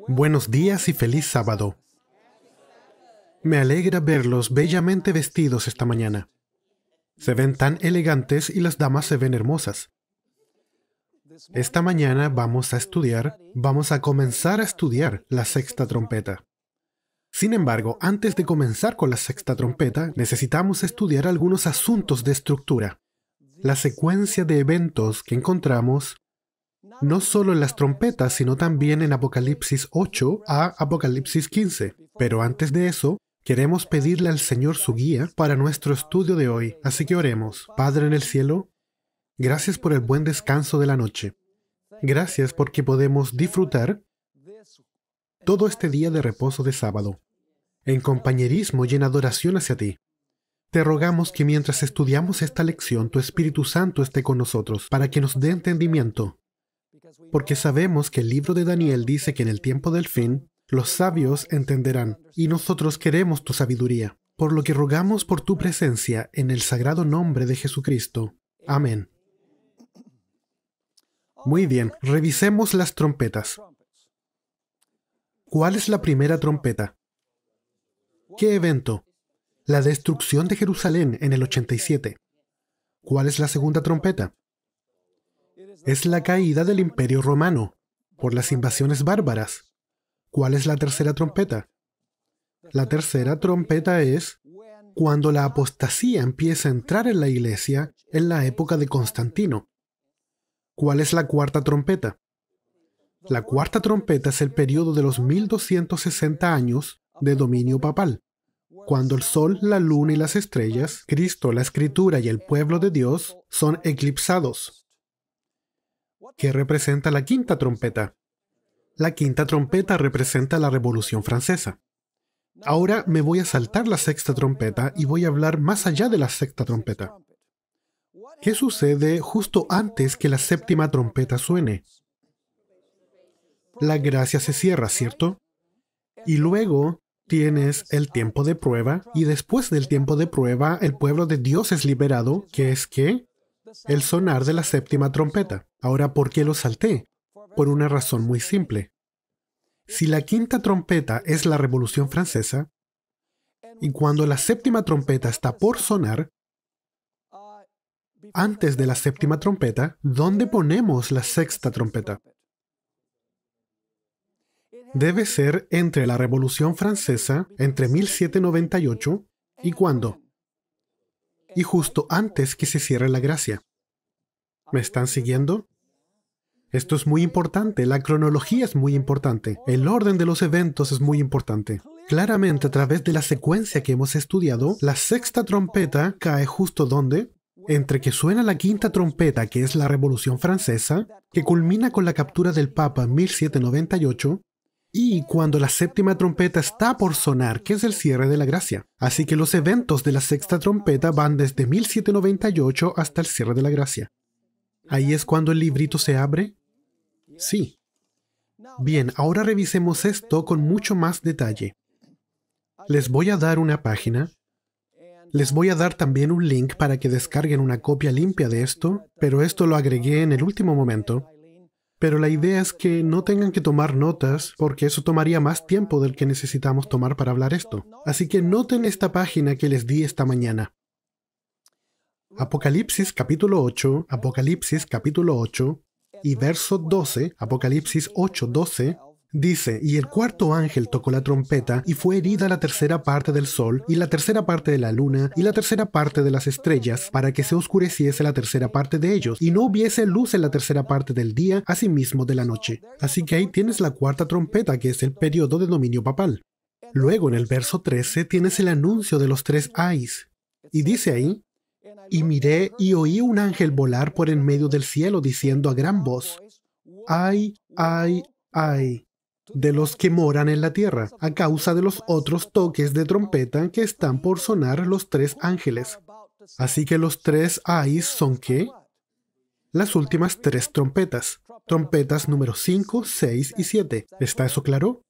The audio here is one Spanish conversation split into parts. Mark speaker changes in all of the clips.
Speaker 1: Buenos días y feliz sábado. Me alegra verlos bellamente vestidos esta mañana. Se ven tan elegantes y las damas se ven hermosas. Esta mañana vamos a comenzar a estudiar la sexta trompeta. Sin embargo, antes de comenzar con la sexta trompeta, necesitamos estudiar algunos asuntos de estructura. La secuencia de eventos que encontramos no solo en las trompetas, sino también en Apocalipsis 8 a Apocalipsis 15. Pero antes de eso, queremos pedirle al Señor su guía para nuestro estudio de hoy. Así que oremos. Padre en el cielo, gracias por el buen descanso de la noche. Gracias porque podemos disfrutar todo este día de reposo de sábado, en compañerismo y en adoración hacia ti. Te rogamos que mientras estudiamos esta lección, tu Espíritu Santo esté con nosotros, para que nos dé entendimiento. Porque sabemos que el libro de Daniel dice que en el tiempo del fin, los sabios entenderán, y nosotros queremos tu sabiduría. Por lo que rogamos por tu presencia en el sagrado nombre de Jesucristo. Amén. Muy bien, revisemos las trompetas. ¿Cuál es la primera trompeta? ¿Qué evento? La destrucción de Jerusalén en el 87. ¿Cuál es la segunda trompeta? Es la caída del Imperio Romano por las invasiones bárbaras. ¿Cuál es la tercera trompeta? La tercera trompeta es cuando la apostasía empieza a entrar en la iglesia en la época de Constantino. ¿Cuál es la cuarta trompeta? La cuarta trompeta es el periodo de los 1260 años de dominio papal, cuando el sol, la luna y las estrellas, Cristo, la Escritura y el pueblo de Dios son eclipsados. ¿Qué representa la quinta trompeta? La quinta trompeta representa la Revolución Francesa. Ahora me voy a saltar la sexta trompeta y voy a hablar más allá de la sexta trompeta. ¿Qué sucede justo antes que la séptima trompeta suene? La gracia se cierra, ¿cierto? Y luego tienes el tiempo de prueba, y después del tiempo de prueba, el pueblo de Dios es liberado, que es ¿qué? El sonar de la séptima trompeta. Ahora, ¿por qué lo salté? Por una razón muy simple. Si la quinta trompeta es la Revolución Francesa, y cuando la séptima trompeta está por sonar, antes de la séptima trompeta, ¿dónde ponemos la sexta trompeta? Debe ser entre la Revolución Francesa, entre 1798, ¿y cuándo? Y justo antes que se cierre la gracia. ¿Me están siguiendo? Esto es muy importante, la cronología es muy importante, el orden de los eventos es muy importante. Claramente, a través de la secuencia que hemos estudiado, la sexta trompeta cae justo ¿dónde? Entre que suena la quinta trompeta, que es la Revolución Francesa, que culmina con la captura del Papa en 1798, y cuando la séptima trompeta está por sonar, que es el cierre de la gracia. Así que los eventos de la sexta trompeta van desde 1798 hasta el cierre de la gracia. ¿Ahí es cuando el librito se abre? Sí. Bien, ahora revisemos esto con mucho más detalle. Les voy a dar una página. Les voy a dar también un link para que descarguen una copia limpia de esto, pero esto lo agregué en el último momento. Pero la idea es que no tengan que tomar notas, porque eso tomaría más tiempo del que necesitamos tomar para hablar esto. Así que noten esta página que les di esta mañana. Apocalipsis capítulo 8 y verso 12, Apocalipsis 8, 12, dice, y el cuarto ángel tocó la trompeta, y fue herida la tercera parte del sol, y la tercera parte de la luna, y la tercera parte de las estrellas, para que se oscureciese la tercera parte de ellos, y no hubiese luz en la tercera parte del día, asimismo de la noche. Así que ahí tienes la cuarta trompeta, que es el periodo de dominio papal. Luego, en el verso 13, tienes el anuncio de los tres ayes, y dice ahí, y miré y oí un ángel volar por en medio del cielo, diciendo a gran voz, ay, ay, ay, de los que moran en la tierra, a causa de los otros toques de trompeta que están por sonar los tres ángeles. Así que los tres ayes son ¿qué? Las últimas tres trompetas. Trompetas número 5, 6 y 7. ¿Está eso claro?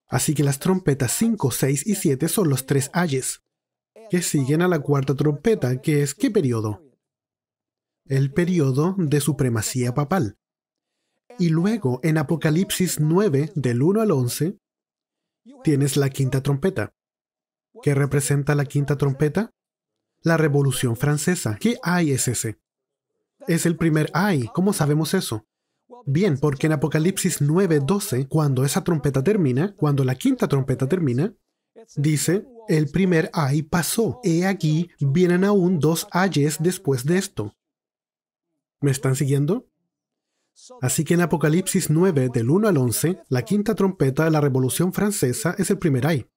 Speaker 1: Así que las trompetas 5, 6 y 7 son los tres ayes, que siguen a la cuarta trompeta, que es ¿qué periodo? El periodo de supremacía papal. Y luego, en Apocalipsis 9, del 1 al 11, tienes la quinta trompeta. ¿Qué representa la quinta trompeta? La Revolución Francesa. ¿Qué ay es ese? Es el primer ay. ¿Cómo sabemos eso? Bien, porque en Apocalipsis 9, 12, cuando esa trompeta termina, cuando la quinta trompeta termina, dice, el primer ay pasó. He aquí, vienen aún 2 ayes después de esto. ¿Me están siguiendo? Así que en Apocalipsis 9, del 1 al 11, la quinta trompeta de la Revolución Francesa es el primer ay.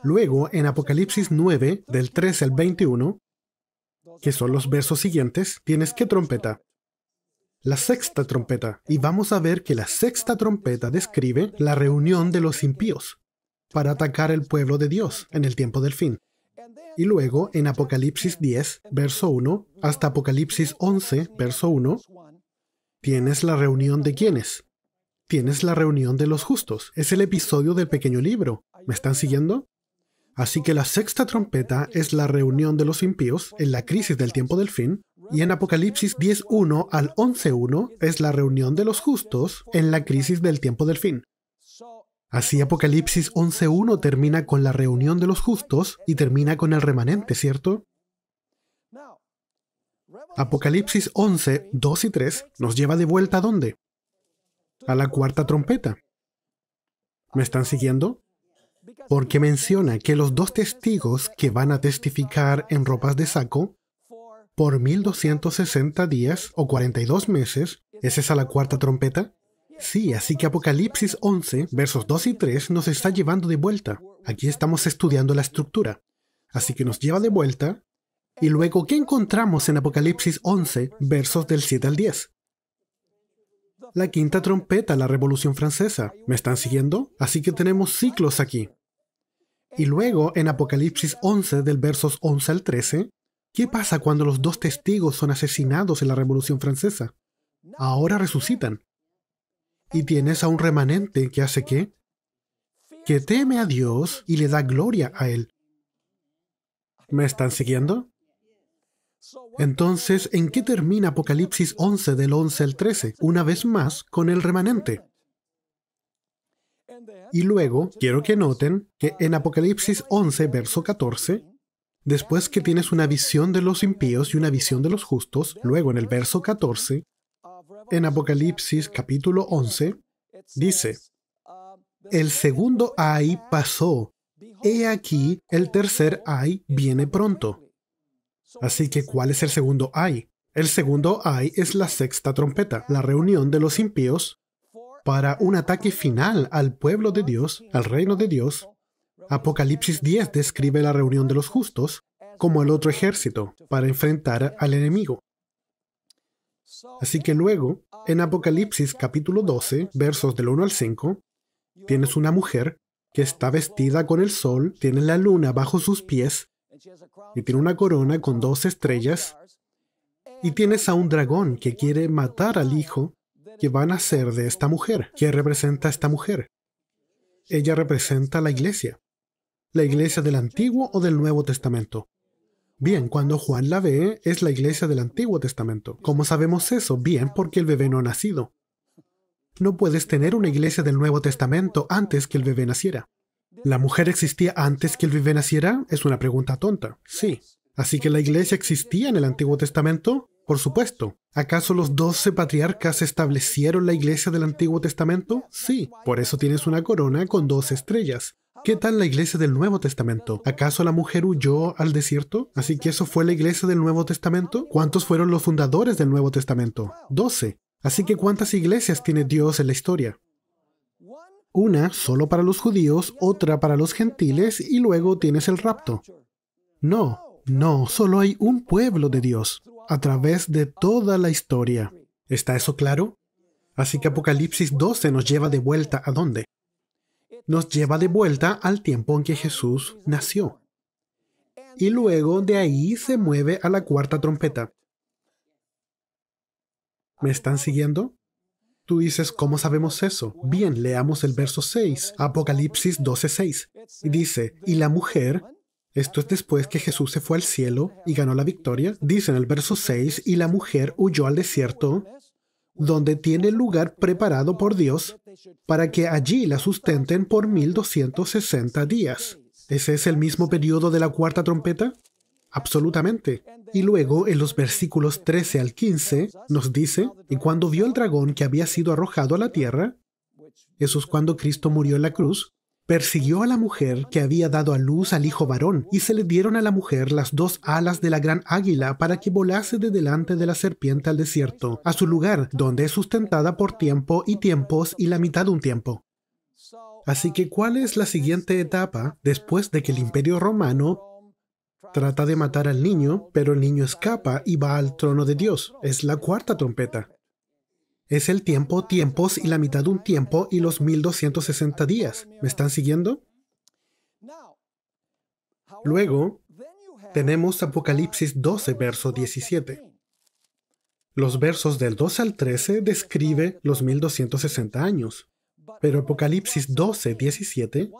Speaker 1: Luego, en Apocalipsis 9, del 13 al 21, que son los versos siguientes, tienes ¿qué trompeta? La sexta trompeta. Y vamos a ver que la sexta trompeta describe la reunión de los impíos para atacar el pueblo de Dios en el tiempo del fin. Y luego, en Apocalipsis 10, verso 1, hasta Apocalipsis 11, verso 1, tienes la reunión de ¿quiénes? Tienes la reunión de los justos. Es el episodio del pequeño libro. ¿Me están siguiendo? Así que la sexta trompeta es la reunión de los impíos en la crisis del tiempo del fin, y en Apocalipsis 10.1 al 11.1 es la reunión de los justos en la crisis del tiempo del fin. Así Apocalipsis 11.1 termina con la reunión de los justos y termina con el remanente, ¿cierto? Apocalipsis 11, 2 y 3 nos lleva de vuelta ¿a dónde? A la cuarta trompeta. ¿Me están siguiendo? Porque menciona que los 2 testigos que van a testificar en ropas de saco por 1260 días o 42 meses, ¿es esa la cuarta trompeta? Sí, así que Apocalipsis 11, versos 2 y 3 nos está llevando de vuelta. Aquí estamos estudiando la estructura. Así que nos lleva de vuelta. Y luego, ¿qué encontramos en Apocalipsis 11, versos del 7 al 10? La quinta trompeta, la Revolución Francesa. ¿Me están siguiendo? Así que tenemos ciclos aquí. Y luego, en Apocalipsis 11, del versos 11 al 13, ¿qué pasa cuando los 2 testigos son asesinados en la Revolución Francesa? Ahora resucitan. Y tienes a un remanente que hace ¿qué? Que teme a Dios y le da gloria a Él. ¿Me están siguiendo? Entonces, ¿en qué termina Apocalipsis 11 del 11 al 13? Una vez más, con el remanente. Y luego, quiero que noten que en Apocalipsis 11, verso 14, después que tienes una visión de los impíos y una visión de los justos, luego en el verso 14, en Apocalipsis capítulo 11, dice, el segundo ay pasó, he aquí el tercer ay viene pronto. Así que, ¿cuál es el segundo ay? El segundo ay es la sexta trompeta, la reunión de los impíos para un ataque final al pueblo de Dios, al reino de Dios. Apocalipsis 10 describe la reunión de los justos como el otro ejército para enfrentar al enemigo. Así que luego, en Apocalipsis capítulo 12, versos del 1 al 5, tienes una mujer que está vestida con el sol, tiene la luna bajo sus pies, y tiene una corona con 2 estrellas, y tienes a un dragón que quiere matar al hijo que va a nacer de esta mujer. ¿Qué representa esta mujer? Ella representa la iglesia del Antiguo o del Nuevo Testamento. Bien, cuando Juan la ve, es la iglesia del Antiguo Testamento. ¿Cómo sabemos eso? Bien, porque el bebé no ha nacido. No puedes tener una iglesia del Nuevo Testamento antes que el bebé naciera. ¿La mujer existía antes que el bebé naciera? Es una pregunta tonta. Sí. ¿Así que la iglesia existía en el Antiguo Testamento? Por supuesto. ¿Acaso los 12 patriarcas establecieron la iglesia del Antiguo Testamento? Sí. Por eso tienes una corona con 2 estrellas. ¿Qué tal la iglesia del Nuevo Testamento? ¿Acaso la mujer huyó al desierto? ¿Así que eso fue la iglesia del Nuevo Testamento? ¿Cuántos fueron los fundadores del Nuevo Testamento? 12. Así que ¿cuántas iglesias tiene Dios en la historia? Una solo para los judíos, otra para los gentiles y luego tienes el rapto. No, solo hay un pueblo de Dios a través de toda la historia. ¿Está eso claro? Así que Apocalipsis 12 nos lleva de vuelta ¿a dónde? Nos lleva de vuelta al tiempo en que Jesús nació. Y luego de ahí se mueve a la cuarta trompeta. ¿Me están siguiendo? Tú dices, ¿cómo sabemos eso? Bien, leamos el verso 6, Apocalipsis 12:6. Y dice, y la mujer, esto es después que Jesús se fue al cielo y ganó la victoria, dice en el verso 6, y la mujer huyó al desierto donde tiene el lugar preparado por Dios para que allí la sustenten por 1260 días. ¿Ese es el mismo periodo de la cuarta trompeta? Absolutamente. Y luego, en los versículos 13 al 15, nos dice, y cuando vio el dragón que había sido arrojado a la tierra, eso es cuando Cristo murió en la cruz, persiguió a la mujer que había dado a luz al hijo varón, y se le dieron a la mujer las dos alas de la gran águila para que volase de delante de la serpiente al desierto, a su lugar, donde es sustentada por tiempo y tiempos y la mitad de un tiempo. Así que, ¿cuál es la siguiente etapa después de que el Imperio Romano trata de matar al niño, pero el niño escapa y va al trono de Dios? Es la cuarta trompeta. Es el tiempo, tiempos y la mitad de un tiempo y los 1260 días. ¿Me están siguiendo? Luego, tenemos Apocalipsis 12, verso 17. Los versos del 2 al 13 describe los 1260 años. Pero Apocalipsis 12, 17,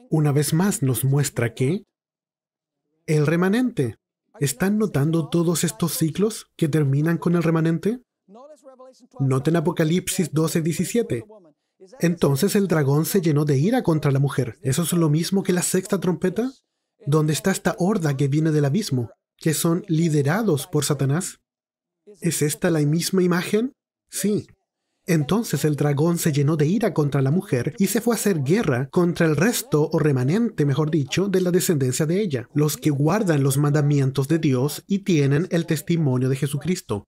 Speaker 1: una vez más nos muestra que el remanente. ¿Están notando todos estos ciclos que terminan con el remanente? Noten Apocalipsis 12, 17. Entonces el dragón se llenó de ira contra la mujer. ¿Eso es lo mismo que la sexta trompeta? ¿Dónde está esta horda que viene del abismo, que son liderados por Satanás? ¿Es esta la misma imagen? Sí. Entonces el dragón se llenó de ira contra la mujer y se fue a hacer guerra contra el resto, o remanente, mejor dicho, de la descendencia de ella, los que guardan los mandamientos de Dios y tienen el testimonio de Jesucristo.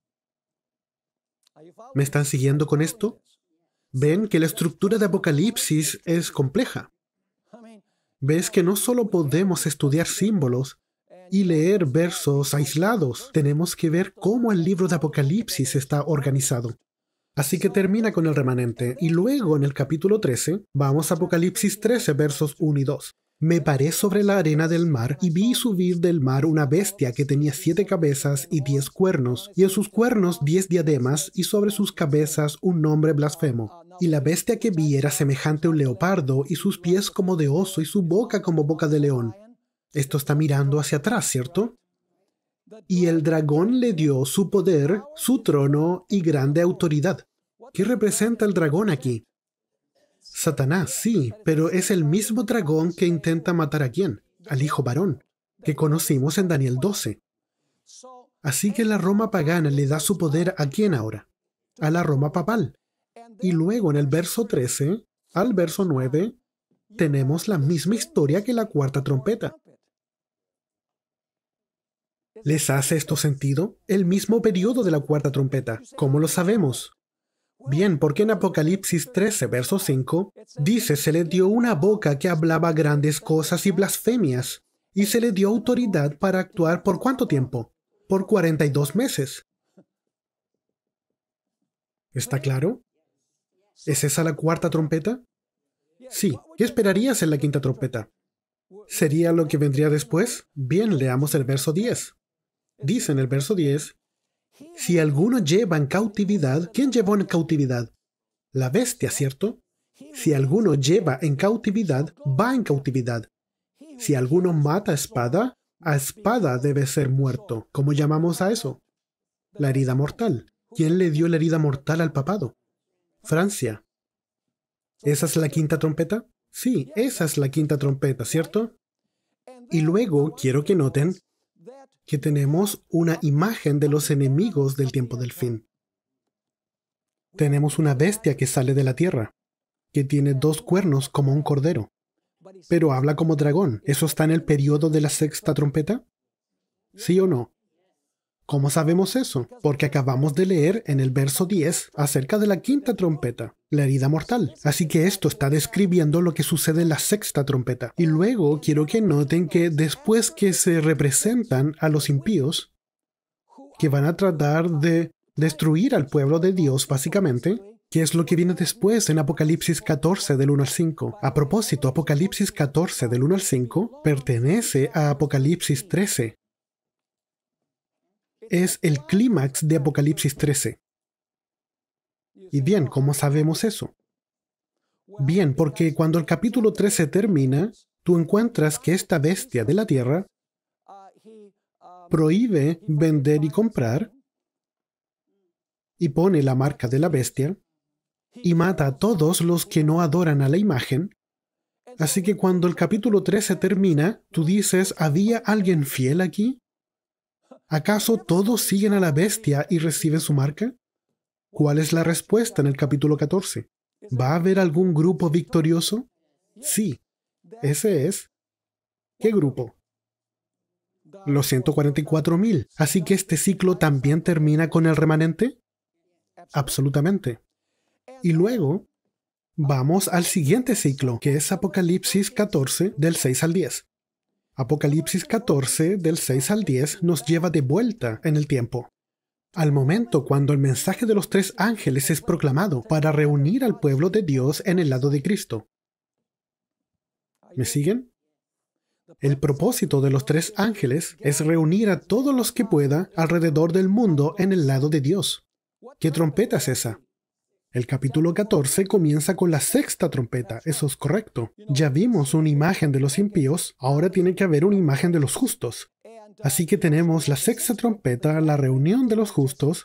Speaker 1: ¿Me están siguiendo con esto? Ven que la estructura de Apocalipsis es compleja. Ves que no solo podemos estudiar símbolos y leer versos aislados, tenemos que ver cómo el libro de Apocalipsis está organizado. Así que termina con el remanente, y luego en el capítulo 13, vamos a Apocalipsis 13, versos 1 y 2. Me paré sobre la arena del mar y vi subir del mar una bestia que tenía 7 cabezas y 10 cuernos, y en sus cuernos 10 diademas, y sobre sus cabezas un nombre blasfemo. Y la bestia que vi era semejante a un leopardo, y sus pies como de oso, y su boca como boca de león. Esto está mirando hacia atrás, ¿cierto? Y el dragón le dio su poder, su trono y grande autoridad. ¿Qué representa el dragón aquí? Satanás, sí, pero es el mismo dragón que intenta matar a quién, al hijo varón, que conocimos en Daniel 12. Así que la Roma pagana le da su poder a quién ahora, a la Roma papal. Y luego en el verso 13 al verso 9 tenemos la misma historia que la cuarta trompeta. ¿Les hace esto sentido? El mismo periodo de la cuarta trompeta. ¿Cómo lo sabemos? Bien, porque en Apocalipsis 13, verso 5, dice, se le dio una boca que hablaba grandes cosas y blasfemias, y se le dio autoridad para actuar ¿por cuánto tiempo? Por 42 meses. ¿Está claro? ¿Es esa la cuarta trompeta? Sí. ¿Qué esperarías en la quinta trompeta? ¿Sería lo que vendría después? Bien, leamos el verso 10. Dice en el verso 10, si alguno lleva en cautividad, ¿quién llevó en cautividad? La bestia, ¿cierto? Si alguno lleva en cautividad, va en cautividad. Si alguno mata a espada debe ser muerto. ¿Cómo llamamos a eso? La herida mortal. ¿Quién le dio la herida mortal al papado? Francia. ¿Esa es la quinta trompeta? Sí, esa es la quinta trompeta, ¿cierto? Y luego quiero que noten que tenemos una imagen de los enemigos del tiempo del fin. Tenemos una bestia que sale de la tierra, que tiene 2 cuernos como un cordero, pero habla como dragón. ¿Eso está en el periodo de la sexta trompeta? ¿Sí o no? ¿Cómo sabemos eso? Porque acabamos de leer en el verso 10 acerca de la quinta trompeta, la herida mortal. Así que esto está describiendo lo que sucede en la sexta trompeta. Y luego quiero que noten que después que se representan a los impíos, que van a tratar de destruir al pueblo de Dios básicamente, ¿qué es lo que viene después en Apocalipsis 14 del 1 al 5? A propósito, Apocalipsis 14 del 1 al 5 pertenece a Apocalipsis 13. Es el clímax de Apocalipsis 13. Y bien, ¿cómo sabemos eso? Bien, porque cuando el capítulo 13 termina, tú encuentras que esta bestia de la tierra prohíbe vender y comprar y pone la marca de la bestia y mata a todos los que no adoran a la imagen. Así que cuando el capítulo 13 termina, tú dices, ¿había alguien fiel aquí? ¿Acaso todos siguen a la bestia y reciben su marca? ¿Cuál es la respuesta en el capítulo 14? ¿Va a haber algún grupo victorioso? Sí, ese es. ¿Qué grupo? Los 144,000. Así que este ciclo también termina con el remanente. Absolutamente. Y luego vamos al siguiente ciclo, que es Apocalipsis 14, del 6 al 10. Apocalipsis 14, del 6 al 10, nos lleva de vuelta en el tiempo, al momento cuando el mensaje de los 3 ángeles es proclamado para reunir al pueblo de Dios en el lado de Cristo. ¿Me siguen? El propósito de los 3 ángeles es reunir a todos los que pueda alrededor del mundo en el lado de Dios. ¿Qué trompeta es esa? El capítulo 14 comienza con la 6ª trompeta, eso es correcto. Ya vimos una imagen de los impíos, ahora tiene que haber una imagen de los justos. Así que tenemos la 6ª trompeta, la reunión de los justos,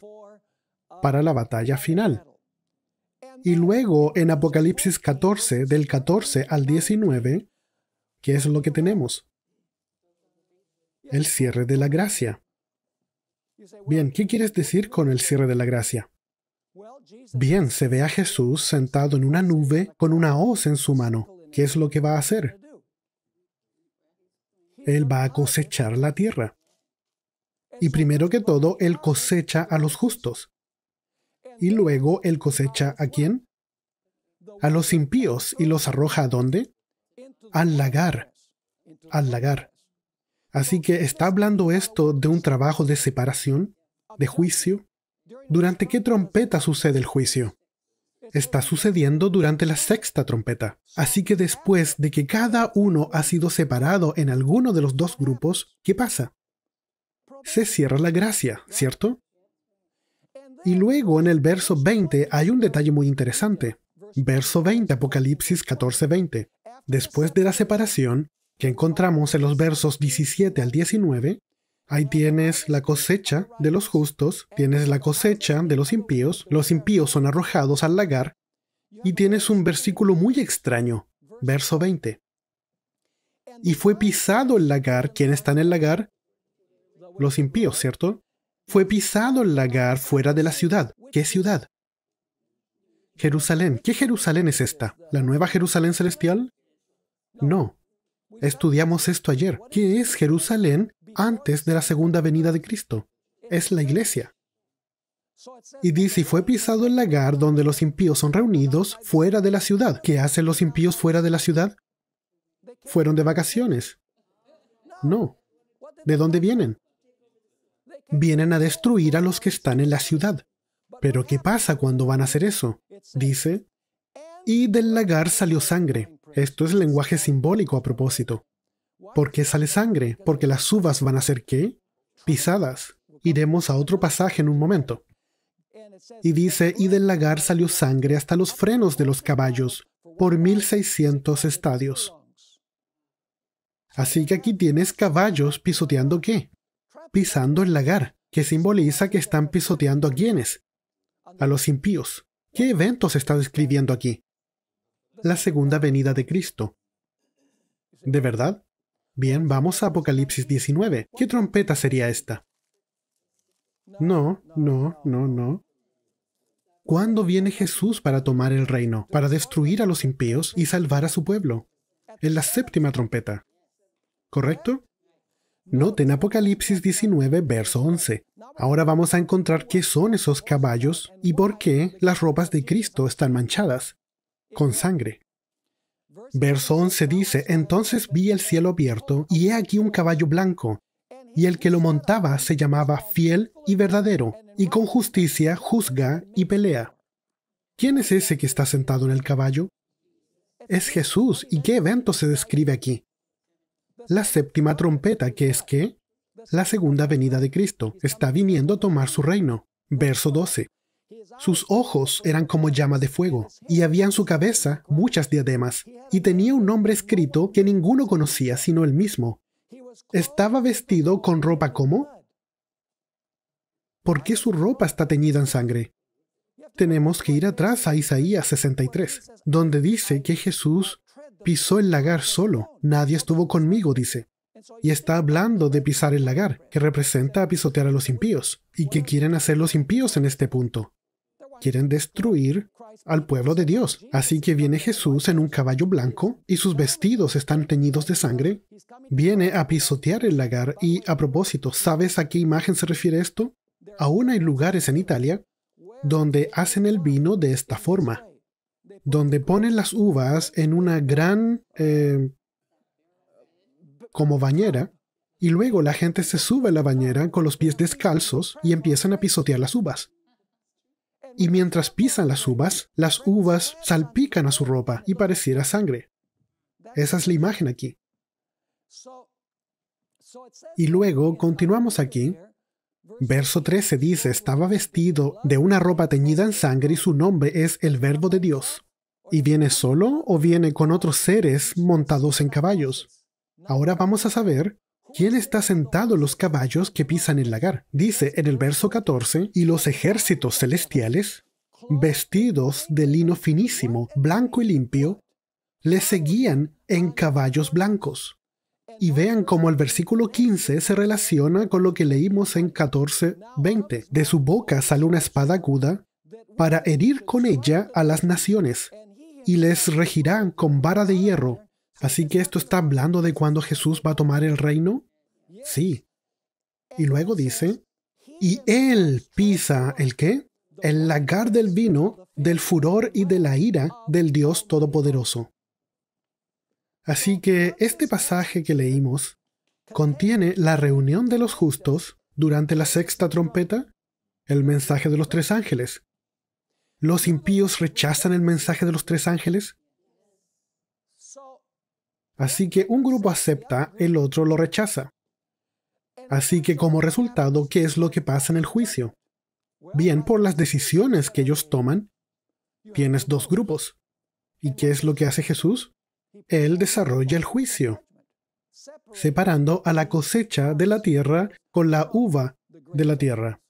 Speaker 1: para la batalla final. Y luego en Apocalipsis 14, del 14 al 19, ¿qué es lo que tenemos? El cierre de la gracia. Bien, ¿qué quieres decir con el cierre de la gracia? Bien, se ve a Jesús sentado en una nube con una hoz en su mano. ¿Qué es lo que va a hacer? Él va a cosechar la tierra. Y primero que todo, Él cosecha a los justos. Y luego, Él cosecha ¿a quién? A los impíos. ¿Y los arroja a dónde? Al lagar. Al lagar. Así que está hablando esto de un trabajo de separación, de juicio. ¿Durante qué trompeta sucede el juicio? Está sucediendo durante la 6ª trompeta. Así que después de que cada uno ha sido separado en alguno de los 2 grupos, ¿qué pasa? Se cierra la gracia, ¿cierto? Y luego en el verso 20 hay un detalle muy interesante. Verso 20, Apocalipsis 14:20. Después de la separación, que encontramos en los versos 17 al 19, ahí tienes la cosecha de los justos, tienes la cosecha de los impíos son arrojados al lagar, y tienes un versículo muy extraño, verso 20. Y fue pisado el lagar. ¿Quién está en el lagar? Los impíos, ¿cierto? Fue pisado el lagar fuera de la ciudad. ¿Qué ciudad? Jerusalén. ¿Qué Jerusalén es esta? ¿La nueva Jerusalén celestial? No. Estudiamos esto ayer. ¿Qué es Jerusalén antes de la segunda venida de Cristo? Es la iglesia. Y dice, y fue pisado el lagar donde los impíos son reunidos fuera de la ciudad. ¿Qué hacen los impíos fuera de la ciudad? ¿Fueron de vacaciones? No. ¿De dónde vienen? Vienen a destruir a los que están en la ciudad. Pero ¿qué pasa cuando van a hacer eso? Dice, y del lagar salió sangre. Esto es lenguaje simbólico a propósito. ¿Por qué sale sangre? Porque las uvas van a ser ¿qué? Pisadas. Iremos a otro pasaje en un momento. Y dice, y del lagar salió sangre hasta los frenos de los caballos, por 1,600 estadios. Así que aquí tienes caballos pisoteando ¿qué? Pisando el lagar, que simboliza que están pisoteando ¿a quiénes? A los impíos. ¿Qué evento se está describiendo aquí? La segunda venida de Cristo. ¿De verdad? Bien, vamos a Apocalipsis 19. ¿Qué trompeta sería esta? No. ¿Cuándo viene Jesús para tomar el reino, para destruir a los impíos y salvar a su pueblo? En la 7ª trompeta. ¿Correcto? Noten Apocalipsis 19, verso 11. Ahora vamos a encontrar qué son esos caballos y por qué las ropas de Cristo están manchadas con sangre. Verso 11 dice, entonces vi el cielo abierto, y he aquí un caballo blanco, y el que lo montaba se llamaba Fiel y Verdadero, y con justicia juzga y pelea. ¿Quién es ese que está sentado en el caballo? Es Jesús. ¿Y qué evento se describe aquí? La 7ª trompeta, que es ¿qué? La segunda venida de Cristo. Está viniendo a tomar su reino. Verso 12. Sus ojos eran como llama de fuego, y había en su cabeza muchas diademas, y tenía un nombre escrito que ninguno conocía sino él mismo. Estaba vestido con ropa ¿cómo? ¿Por qué su ropa está teñida en sangre? tenemos que ir atrás a Isaías 63, donde dice que Jesús pisó el lagar solo. Nadie estuvo conmigo, dice. Y está hablando de pisar el lagar, que representa a pisotear a los impíos. ¿Y qué quieren hacer los impíos en este punto? Quieren destruir al pueblo de Dios. Así que viene Jesús en un caballo blanco y sus vestidos están teñidos de sangre. Viene a pisotear el lagar y, a propósito, ¿sabes a qué imagen se refiere esto? Aún hay lugares en Italia donde hacen el vino de esta forma, donde ponen las uvas en una gran como bañera, y luego la gente se sube a la bañera con los pies descalzos y empiezan a pisotear las uvas. Y mientras pisan las uvas salpican a su ropa y pareciera sangre. Esa es la imagen aquí. Y luego continuamos aquí. Verso 13 dice, estaba vestido de una ropa teñida en sangre y su nombre es el Verbo de Dios. ¿Y viene solo o viene con otros seres montados en caballos? Ahora vamos a saber quién está sentado en los caballos que pisan el lagar. Dice en el verso 14, y los ejércitos celestiales, vestidos de lino finísimo, blanco y limpio, le seguían en caballos blancos. Y vean cómo el versículo 15 se relaciona con lo que leímos en 14:20. De su boca sale una espada aguda para herir con ella a las naciones, y les regirá con vara de hierro. Así que esto está hablando de cuando Jesús va a tomar el reino. Sí. Y luego dice, y él pisa ¿el qué? El lagar del vino, del furor y de la ira del Dios Todopoderoso. Así que este pasaje que leímos contiene la reunión de los justos durante la sexta trompeta, el mensaje de los tres ángeles. ¿Los impíos rechazan el mensaje de los tres ángeles? Así que un grupo acepta, el otro lo rechaza. Así que como resultado, ¿qué es lo que pasa en el juicio? Bien, por las decisiones que ellos toman, tienes dos grupos. ¿Y qué es lo que hace Jesús? Él desarrolla el juicio, separando a la cosecha de la tierra con la uva de la tierra.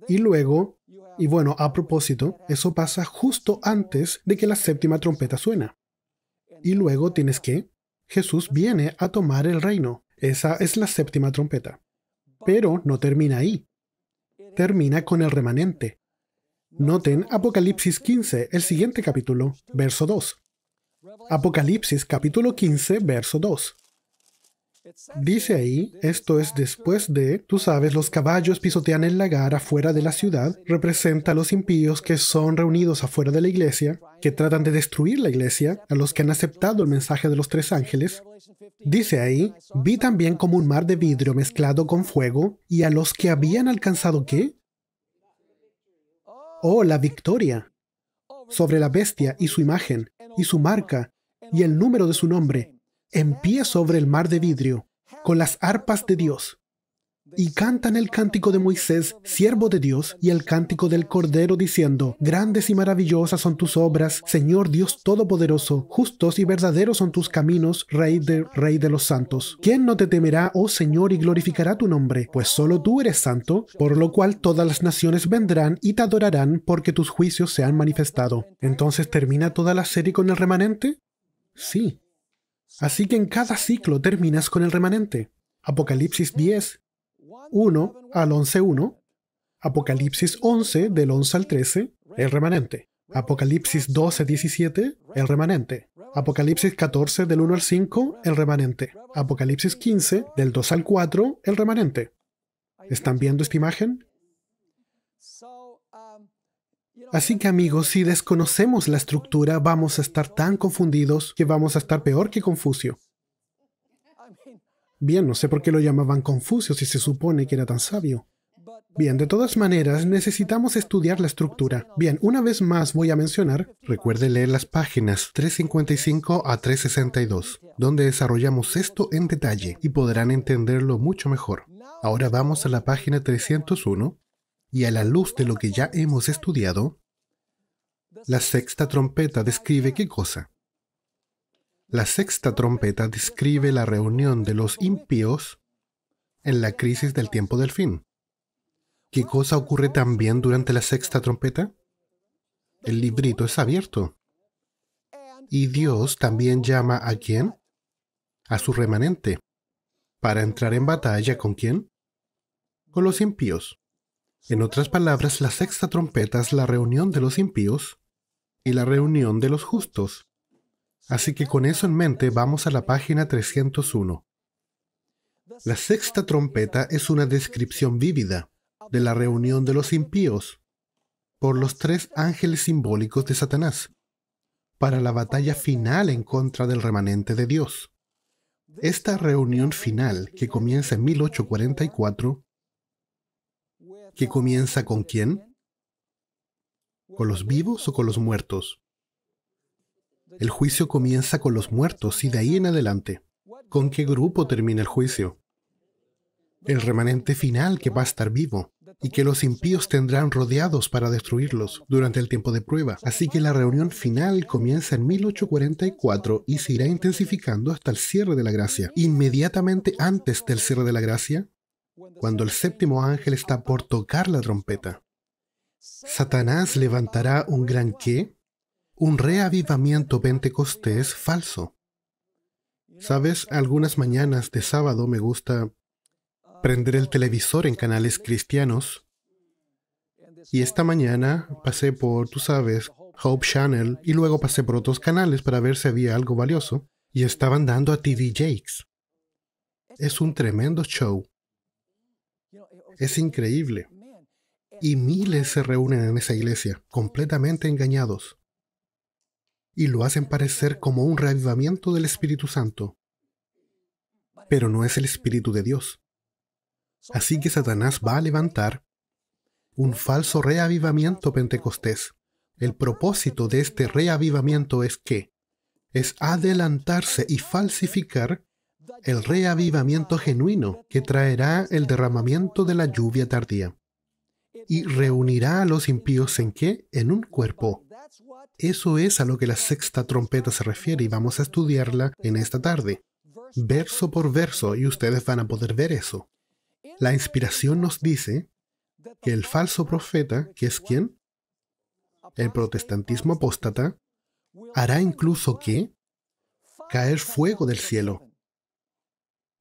Speaker 1: Y luego, y bueno, a propósito, eso pasa justo antes de que la séptima trompeta suena. Y luego tienes que, Jesús viene a tomar el reino. Esa es la séptima trompeta. Pero no termina ahí. Termina con el remanente. Noten Apocalipsis 15, el siguiente capítulo, verso 2. Apocalipsis capítulo 15, verso 2. Dice ahí, esto es después de, tú sabes, los caballos pisotean el lagar afuera de la ciudad, representa a los impíos que son reunidos afuera de la iglesia, que tratan de destruir la iglesia, a los que han aceptado el mensaje de los tres ángeles. Dice ahí, vi también como un mar de vidrio mezclado con fuego, y a los que habían alcanzado ¿qué? Oh, la victoria sobre la bestia y su imagen, y su marca, y el número de su nombre, en pie sobre el mar de vidrio, con las arpas de Dios. Y cantan el cántico de Moisés, siervo de Dios, y el cántico del Cordero, diciendo, grandes y maravillosas son tus obras, Señor Dios Todopoderoso, justos y verdaderos son tus caminos, Rey de los santos. ¿Quién no te temerá, oh Señor, y glorificará tu nombre? Pues solo tú eres santo, por lo cual todas las naciones vendrán y te adorarán, porque tus juicios se han manifestado. ¿Entonces termina toda la serie con el remanente? Sí. Así que en cada ciclo terminas con el remanente. Apocalipsis 10, 1 al 11:1. Apocalipsis 11, del 11 al 13, el remanente. Apocalipsis 12, 17, el remanente. Apocalipsis 14, del 1 al 5, el remanente. Apocalipsis 15, del 2 al 4, el remanente. ¿Están viendo esta imagen? Así que amigos, si desconocemos la estructura, vamos a estar tan confundidos que vamos a estar peor que Confucio. Bien, no sé por qué lo llamaban Confucio si se supone que era tan sabio. Bien, de todas maneras, necesitamos estudiar la estructura. Bien, una vez más voy a mencionar, recuerde leer las páginas 355 a 362, donde desarrollamos esto en detalle y podrán entenderlo mucho mejor. Ahora vamos a la página 301. Y a la luz de lo que ya hemos estudiado, la sexta trompeta describe ¿qué cosa? La sexta trompeta describe la reunión de los impíos en la crisis del tiempo del fin. ¿Qué cosa ocurre también durante la sexta trompeta? El librito es abierto. Y Dios también llama ¿a quién? A su remanente. Para entrar en batalla ¿con quién? Con los impíos. En otras palabras, la sexta trompeta es la reunión de los impíos y la reunión de los justos. Así que con eso en mente vamos a la página 301. La sexta trompeta es una descripción vívida de la reunión de los impíos por los tres ángeles simbólicos de Satanás para la batalla final en contra del remanente de Dios. Esta reunión final, que comienza en 1844, ¿que comienza con quién? ¿Con los vivos o con los muertos? El juicio comienza con los muertos y de ahí en adelante. ¿Con qué grupo termina el juicio? El remanente final que va a estar vivo y que los impíos tendrán rodeados para destruirlos durante el tiempo de prueba. Así que la reunión final comienza en 1844 y se irá intensificando hasta el cierre de la gracia. Inmediatamente antes del cierre de la gracia, cuando el séptimo ángel está por tocar la trompeta, Satanás levantará un gran ¿qué? Un reavivamiento pentecostés falso. ¿Sabes? Algunas mañanas de sábado me gusta prender el televisor en canales cristianos. Y esta mañana pasé por, tú sabes, Hope Channel, y luego pasé por otros canales para ver si había algo valioso, y estaban dando a T.D. Jakes. Es un tremendo show. Es increíble. Y miles se reúnen en esa iglesia, completamente engañados. Y lo hacen parecer como un reavivamiento del Espíritu Santo. Pero no es el Espíritu de Dios. Así que Satanás va a levantar un falso reavivamiento pentecostés. El propósito de este reavivamiento es ¿qué? Es adelantarse y falsificar el reavivamiento genuino que traerá el derramamiento de la lluvia tardía. Y reunirá a los impíos ¿en qué? En un cuerpo. Eso es a lo que la sexta trompeta se refiere y vamos a estudiarla en esta tarde, verso por verso, y ustedes van a poder ver eso. La inspiración nos dice que el falso profeta, que es ¿quién? El protestantismo apóstata, hará incluso ¿qué? Caer fuego del cielo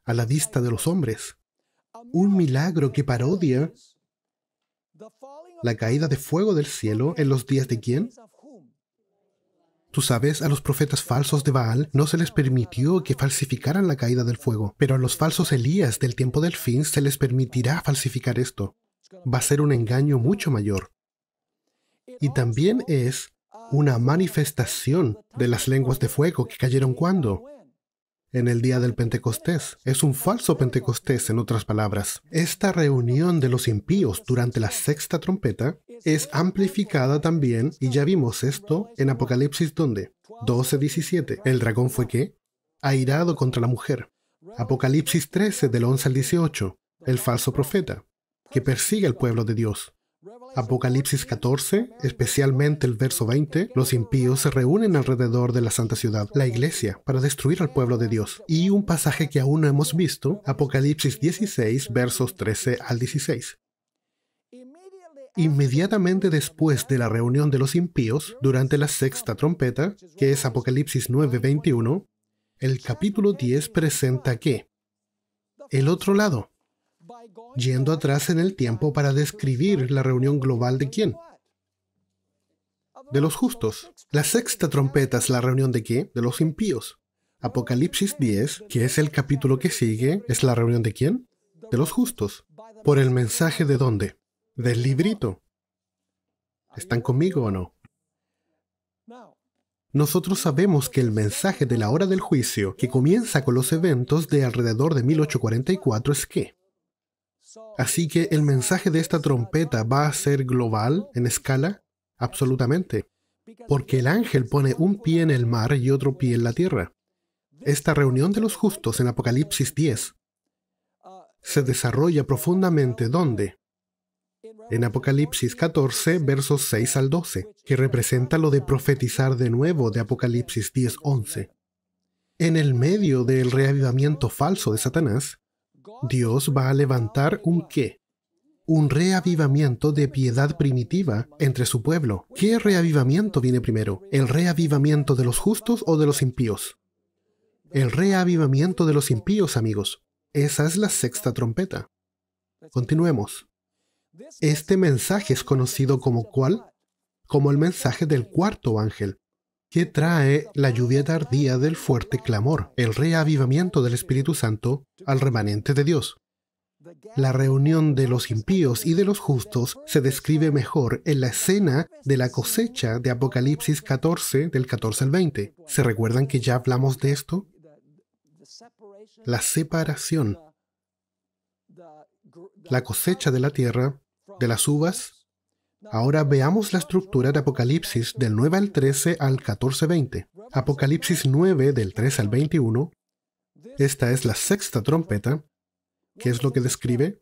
Speaker 1: a la vista de los hombres. Un milagro que parodia la caída de fuego del cielo en los días de ¿quién? Tú sabes, a los profetas falsos de Baal no se les permitió que falsificaran la caída del fuego, pero a los falsos Elías del tiempo del fin se les permitirá falsificar esto. Va a ser un engaño mucho mayor. Y también es una manifestación de las lenguas de fuego que cayeron ¿cuándo? En el día del Pentecostés. Es un falso Pentecostés, en otras palabras. Esta reunión de los impíos durante la sexta trompeta es amplificada también, y ya vimos esto en Apocalipsis, ¿dónde? 12:17. ¿El dragón fue qué? Airado contra la mujer. Apocalipsis 13, del 11 al 18. El falso profeta, que persigue al pueblo de Dios. Apocalipsis 14, especialmente el verso 20, los impíos se reúnen alrededor de la santa ciudad, la iglesia, para destruir al pueblo de Dios. Y un pasaje que aún no hemos visto, Apocalipsis 16, versos 13 al 16. Inmediatamente después de la reunión de los impíos, durante la sexta trompeta, que es Apocalipsis 9:21, el capítulo 10 presenta ¿qué? El otro lado, yendo atrás en el tiempo para describir la reunión global de ¿quién? De los justos. La sexta trompeta es la reunión de ¿qué? De los impíos. Apocalipsis 10, que es el capítulo que sigue, es la reunión de ¿quién? De los justos. ¿Por el mensaje de dónde? Del librito. ¿Están conmigo o no? Nosotros sabemos que el mensaje de la hora del juicio, que comienza con los eventos de alrededor de 1844, es ¿qué? Así que el mensaje de esta trompeta va a ser global, en escala, absolutamente, porque el ángel pone un pie en el mar y otro pie en la tierra. Esta reunión de los justos en Apocalipsis 10 se desarrolla profundamente ¿dónde? En Apocalipsis 14, versos 6 al 12, que representa lo de profetizar de nuevo de Apocalipsis 10:11. En el medio del reavivamiento falso de Satanás, Dios va a levantar un ¿qué? un reavivamiento de piedad primitiva entre su pueblo. ¿Qué reavivamiento viene primero? ¿El reavivamiento de los justos o de los impíos? El reavivamiento de los impíos, amigos. Esa es la sexta trompeta. Continuemos. Este mensaje es conocido como ¿cuál? Como el mensaje del cuarto ángel, que trae la lluvia tardía del fuerte clamor, el reavivamiento del Espíritu Santo al remanente de Dios. La reunión de los impíos y de los justos se describe mejor en la escena de la cosecha de Apocalipsis 14, del 14 al 20. ¿Se recuerdan que ya hablamos de esto? La separación. La cosecha de la tierra, de las uvas. Ahora veamos la estructura de Apocalipsis del 9 al 13 al 14-20. Apocalipsis 9 del 13 al 21. Esta es la sexta trompeta. ¿Qué es lo que describe?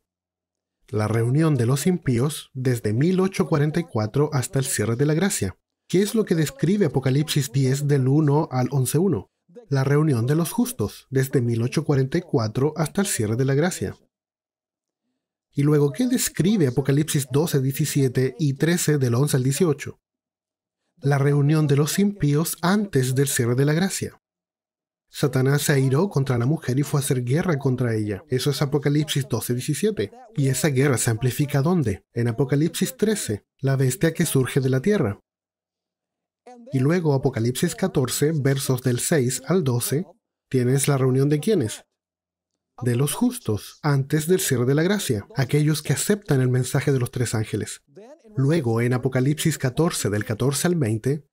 Speaker 1: La reunión de los impíos desde 1844 hasta el cierre de la gracia. ¿Qué es lo que describe Apocalipsis 10 del 1 al 11:1? La reunión de los justos desde 1844 hasta el cierre de la gracia. Y luego, ¿qué describe Apocalipsis 12, 17 y 13 del 11 al 18? La reunión de los impíos antes del cierre de la gracia. Satanás se airó contra la mujer y fue a hacer guerra contra ella. Eso es Apocalipsis 12, 17. Y esa guerra se amplifica ¿dónde? En Apocalipsis 13, la bestia que surge de la tierra. Y luego Apocalipsis 14, versos del 6 al 12, tienes la reunión de ¿quiénes? De los justos, antes del cierre de la gracia, aquellos que aceptan el mensaje de los tres ángeles. Luego, en Apocalipsis 14, del 14 al 20,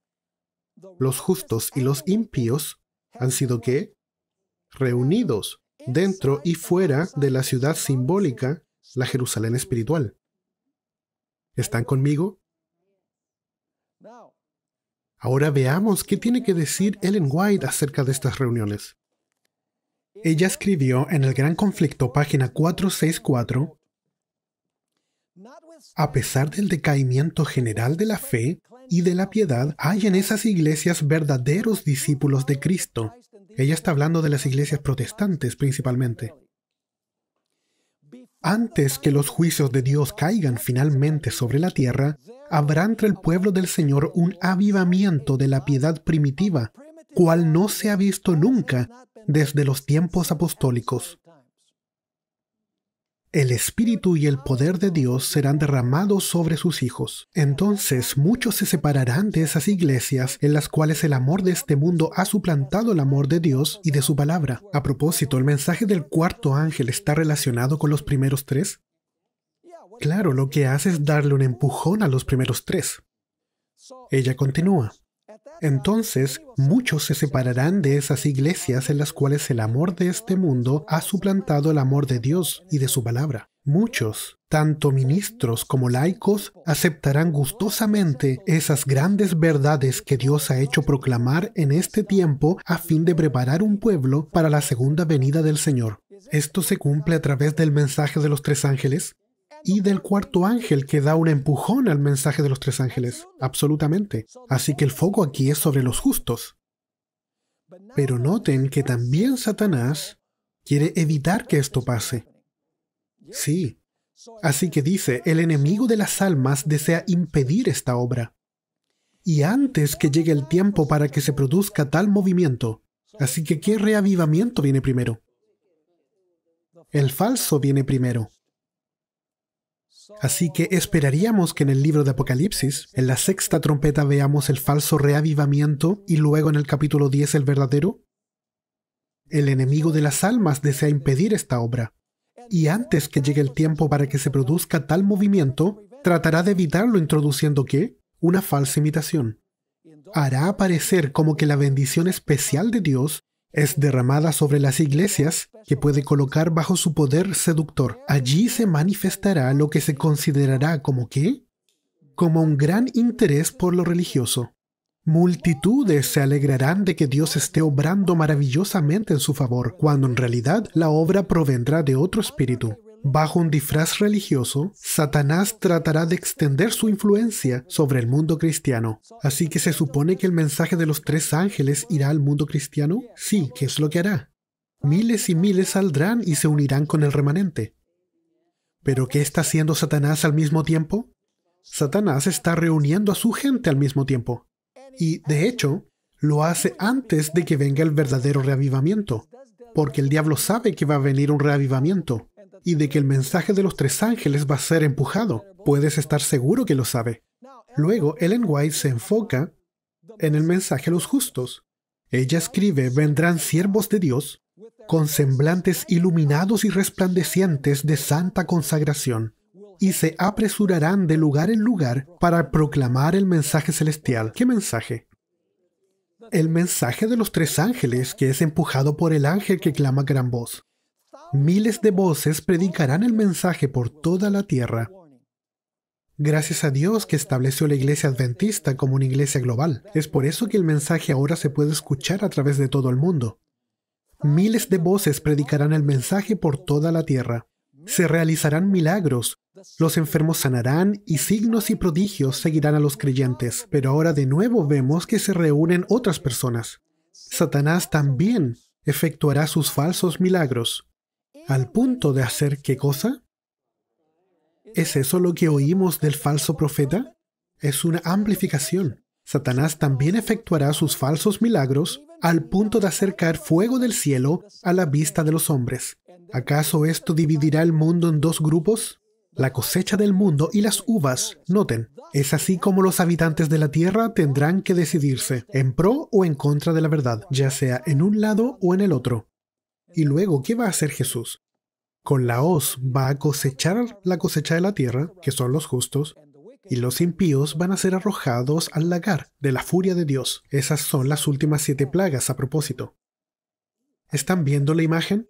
Speaker 1: los justos y los impíos han sido ¿qué? Reunidos dentro y fuera de la ciudad simbólica, la Jerusalén espiritual. ¿Están conmigo? Ahora veamos qué tiene que decir Ellen White acerca de estas reuniones. Ella escribió en El Gran Conflicto, página 464, a pesar del decaimiento general de la fe y de la piedad, hay en esas iglesias verdaderos discípulos de Cristo. Ella está hablando de las iglesias protestantes principalmente. Antes que los juicios de Dios caigan finalmente sobre la tierra, habrá entre el pueblo del Señor un avivamiento de la piedad primitiva, cual no se ha visto nunca desde los tiempos apostólicos. El Espíritu y el poder de Dios serán derramados sobre sus hijos. Entonces muchos se separarán de esas iglesias en las cuales el amor de este mundo ha suplantado el amor de Dios y de su palabra. A propósito, ¿el mensaje del cuarto ángel está relacionado con los primeros tres? Claro, lo que hace es darle un empujón a los primeros tres. Ella continúa. Entonces, muchos se separarán de esas iglesias en las cuales el amor de este mundo ha suplantado el amor de Dios y de su palabra. Muchos, tanto ministros como laicos, aceptarán gustosamente esas grandes verdades que Dios ha hecho proclamar en este tiempo a fin de preparar un pueblo para la segunda venida del Señor. ¿Esto se cumple a través del mensaje de los tres ángeles? Y del cuarto ángel que da un empujón al mensaje de los tres ángeles. Absolutamente. Así que el foco aquí es sobre los justos. Pero noten que también Satanás quiere evitar que esto pase. Sí. Así que dice, el enemigo de las almas desea impedir esta obra. Y antes que llegue el tiempo para que se produzca tal movimiento. Así que, ¿qué reavivamiento viene primero? El falso viene primero. Así que esperaríamos que en el libro de Apocalipsis, en la sexta trompeta veamos el falso reavivamiento y luego en el capítulo 10 el verdadero. El enemigo de las almas desea impedir esta obra. Y antes que llegue el tiempo para que se produzca tal movimiento, tratará de evitarlo introduciendo ¿qué? Una falsa imitación. Hará aparecer como que la bendición especial de Dios es derramada sobre las iglesias que puede colocar bajo su poder seductor. Allí se manifestará lo que se considerará como ¿qué? Como un gran interés por lo religioso. Multitudes se alegrarán de que Dios esté obrando maravillosamente en su favor, cuando en realidad la obra provendrá de otro espíritu. Bajo un disfraz religioso, Satanás tratará de extender su influencia sobre el mundo cristiano. Así que se supone que el mensaje de los tres ángeles irá al mundo cristiano. Sí, ¿qué es lo que hará? Miles y miles saldrán y se unirán con el remanente. ¿Pero qué está haciendo Satanás al mismo tiempo? Satanás está reuniendo a su gente al mismo tiempo. Y, de hecho, lo hace antes de que venga el verdadero reavivamiento. Porque el diablo sabe que va a venir un reavivamiento y de que el mensaje de los 3 ángeles va a ser empujado. Puedes estar seguro que lo sabe. Luego, Ellen White se enfoca en el mensaje a los justos. Ella escribe: vendrán siervos de Dios con semblantes iluminados y resplandecientes de santa consagración, y se apresurarán de lugar en lugar para proclamar el mensaje celestial. ¿Qué mensaje? El mensaje de los 3 ángeles, que es empujado por el ángel que clama a gran voz. Miles de voces predicarán el mensaje por toda la tierra. Gracias a Dios que estableció la iglesia adventista como una iglesia global. Es por eso que el mensaje ahora se puede escuchar a través de todo el mundo. Miles de voces predicarán el mensaje por toda la tierra. Se realizarán milagros. Los enfermos sanarán y signos y prodigios seguirán a los creyentes. Pero ahora de nuevo vemos que se reúnen otras personas. Satanás también efectuará sus falsos milagros. ¿Al punto de hacer qué cosa? ¿Es eso lo que oímos del falso profeta? Es una amplificación. Satanás también efectuará sus falsos milagros al punto de hacer caer fuego del cielo a la vista de los hombres. ¿Acaso esto dividirá el mundo en 2 grupos? La cosecha del mundo y las uvas. Noten, es así como los habitantes de la tierra tendrán que decidirse en pro o en contra de la verdad, ya sea en un lado o en el otro. Y luego, ¿qué va a hacer Jesús? Con la hoz va a cosechar la cosecha de la tierra, que son los justos, y los impíos van a ser arrojados al lagar de la furia de Dios. Esas son las últimas 7 plagas a propósito. ¿Están viendo la imagen?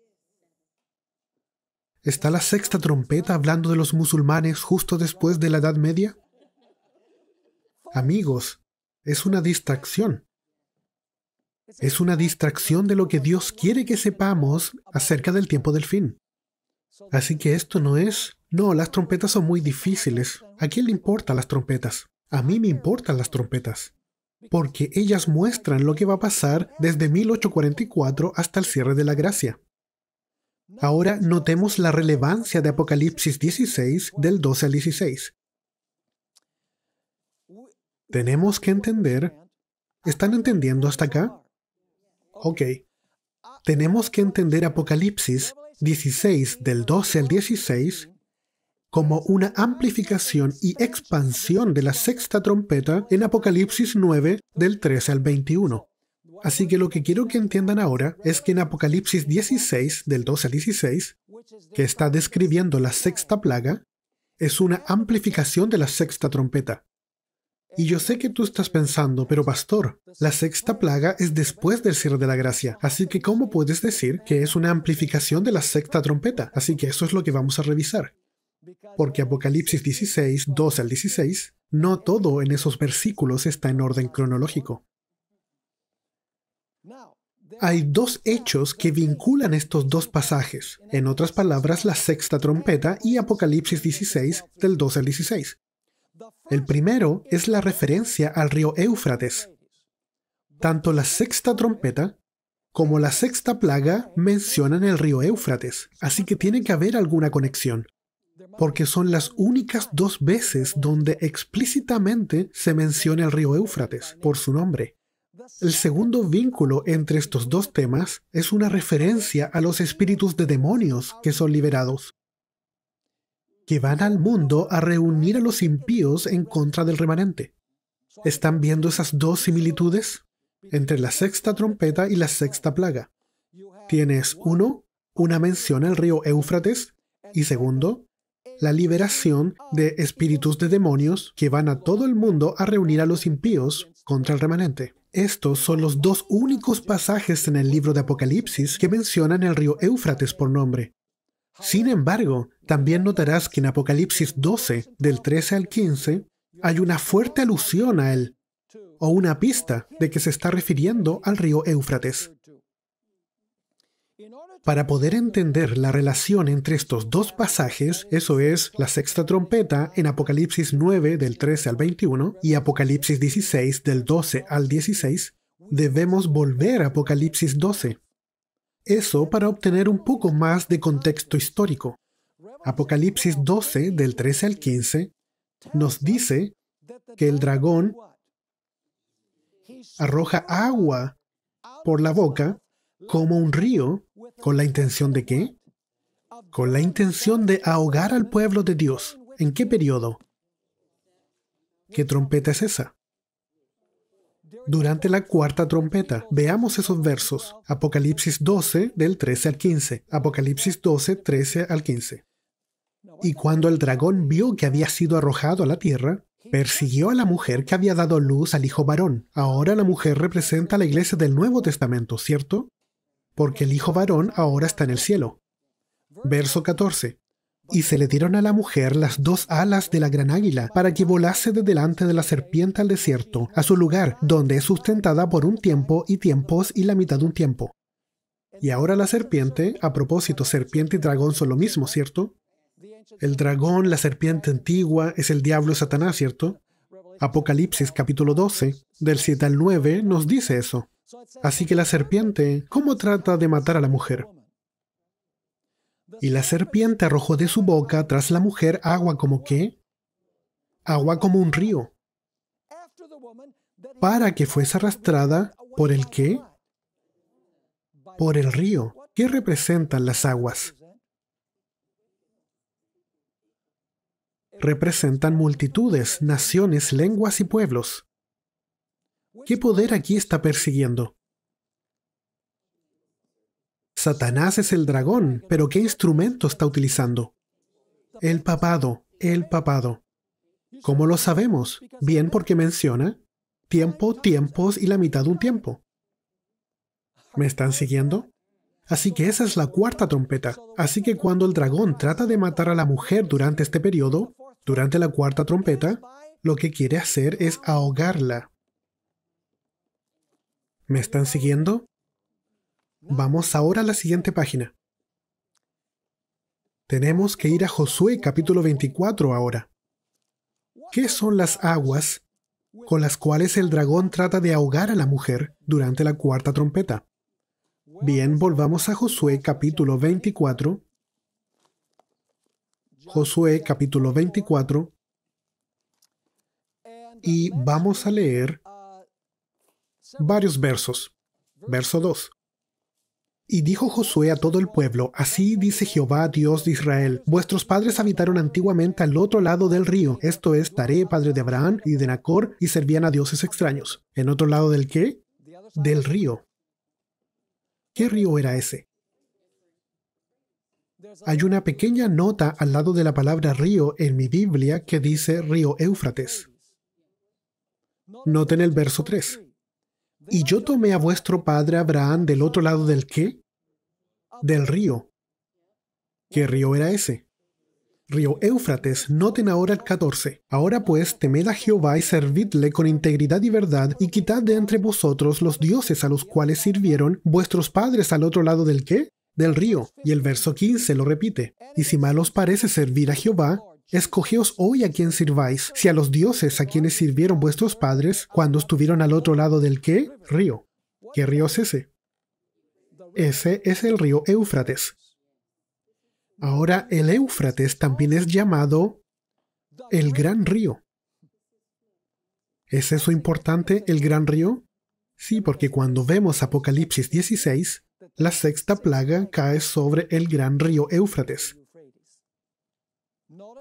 Speaker 1: ¿Está la 6ª trompeta hablando de los musulmanes justo después de la Edad Media? Amigos, es una distracción. Es una distracción de lo que Dios quiere que sepamos acerca del tiempo del fin. Así que esto no es... No, las trompetas son muy difíciles. ¿A quién le importan las trompetas? A mí me importan las trompetas. Porque ellas muestran lo que va a pasar desde 1844 hasta el cierre de la gracia. Ahora notemos la relevancia de Apocalipsis 16 del 12 al 16. Tenemos que entender... ¿Están entendiendo hasta acá? Ok. Tenemos que entender Apocalipsis 16 del 12 al 16 como una amplificación y expansión de la 6ª trompeta en Apocalipsis 9 del 13 al 21. Así que lo que quiero que entiendan ahora es que en Apocalipsis 16 del 12 al 16, que está describiendo la 6ª plaga, es una amplificación de la 6ª trompeta. Y yo sé que tú estás pensando, pero pastor, la 6ª plaga es después del cierre de la gracia, así que ¿cómo puedes decir que es una amplificación de la 6ª trompeta? Así que eso es lo que vamos a revisar. Porque Apocalipsis 16, 12 al 16, no todo en esos versículos está en orden cronológico. Hay 2 hechos que vinculan estos 2 pasajes, en otras palabras, la 6ª trompeta y Apocalipsis 16, del 12 al 16. El primero es la referencia al río Éufrates. Tanto la 6ª trompeta como la 6ª plaga mencionan el río Éufrates, así que tiene que haber alguna conexión, porque son las únicas 2 veces donde explícitamente se menciona el río Éufrates por su nombre. El segundo vínculo entre estos 2 temas es una referencia a los espíritus de demonios que son liberados, que van al mundo a reunir a los impíos en contra del remanente. ¿Están viendo esas 2 similitudes entre la 6ª trompeta y la 6ª plaga? Tienes, 1, una mención al río Éufrates, y segundo, la liberación de espíritus de demonios que van a todo el mundo a reunir a los impíos contra el remanente. Estos son los 2 únicos pasajes en el libro de Apocalipsis que mencionan el río Éufrates por nombre. Sin embargo, también notarás que en Apocalipsis 12, del 13 al 15, hay una fuerte alusión a él, o una pista de que se está refiriendo al río Éufrates. Para poder entender la relación entre estos 2 pasajes, eso es, la 6ª trompeta en Apocalipsis 9, del 13 al 21, y Apocalipsis 16, del 12 al 16, debemos volver a Apocalipsis 12. Eso para obtener un poco más de contexto histórico. Apocalipsis 12, del 13 al 15, nos dice que el dragón arroja agua por la boca como un río. ¿Con la intención de qué? Con la intención de ahogar al pueblo de Dios. ¿En qué periodo? ¿Qué trompeta es esa? Durante la cuarta trompeta. Veamos esos versos. Apocalipsis 12, del 13 al 15. Apocalipsis 12, 13 al 15. Y cuando el dragón vio que había sido arrojado a la tierra, persiguió a la mujer que había dado luz al hijo varón. Ahora la mujer representa a la iglesia del Nuevo Testamento, ¿cierto? Porque el hijo varón ahora está en el cielo. Verso 14. Y se le dieron a la mujer las dos alas de la gran águila, para que volase de delante de la serpiente al desierto, a su lugar, donde es sustentada por un tiempo y tiempos y la mitad de un tiempo. Y ahora la serpiente, a propósito, serpiente y dragón son lo mismo, ¿cierto? El dragón, la serpiente antigua, es el diablo y Satanás, ¿cierto? Apocalipsis capítulo 12, del 7 al 9, nos dice eso. Así que la serpiente, ¿cómo trata de matar a la mujer? Y la serpiente arrojó de su boca tras la mujer agua como ¿qué? Agua como un río, para que fuese arrastrada ¿por el qué? Por el río. ¿Qué representan las aguas? Representan multitudes, naciones, lenguas y pueblos. ¿Qué poder aquí está persiguiendo? Satanás es el dragón, pero ¿qué instrumento está utilizando? El papado, el papado. ¿Cómo lo sabemos? Bien, porque menciona tiempo, tiempos y la mitad de un tiempo. ¿Me están siguiendo? Así que esa es la cuarta trompeta. Así que cuando el dragón trata de matar a la mujer durante este periodo, durante la cuarta trompeta, lo que quiere hacer es ahogarla. ¿Me están siguiendo? Vamos ahora a la siguiente página. Tenemos que ir a Josué capítulo 24 ahora. ¿Qué son las aguas con las cuales el dragón trata de ahogar a la mujer durante la cuarta trompeta? Bien, volvamos a Josué capítulo 24. Josué capítulo 24. Y vamos a leer varios versos. Verso 2. Y dijo Josué a todo el pueblo, así dice Jehová, Dios de Israel, vuestros padres habitaron antiguamente al otro lado del río, esto es, Taré, padre de Abraham y de Nacor, y servían a dioses extraños. ¿En otro lado del qué? Del río. ¿Qué río era ese? Hay una pequeña nota al lado de la palabra río en mi Biblia que dice río Éufrates. Noten el verso 3. Y yo tomé a vuestro padre Abraham del otro lado del ¿qué? Del río. ¿Qué río era ese? Río Éufrates. Noten ahora el 14. Ahora pues, temed a Jehová y servidle con integridad y verdad, y quitad de entre vosotros los dioses a los cuales sirvieron vuestros padres al otro lado del ¿qué? Del río. Y el verso 15 lo repite. Y si mal os parece servir a Jehová, escogeos hoy a quien sirváis, si a los dioses a quienes sirvieron vuestros padres cuando estuvieron al otro lado del ¿qué? Río. ¿Qué río es ese? Ese es el río Éufrates. Ahora, el Éufrates también es llamado el Gran Río. ¿Es eso importante, el Gran Río? Sí, porque cuando vemos Apocalipsis 16, la sexta plaga cae sobre el Gran Río Éufrates.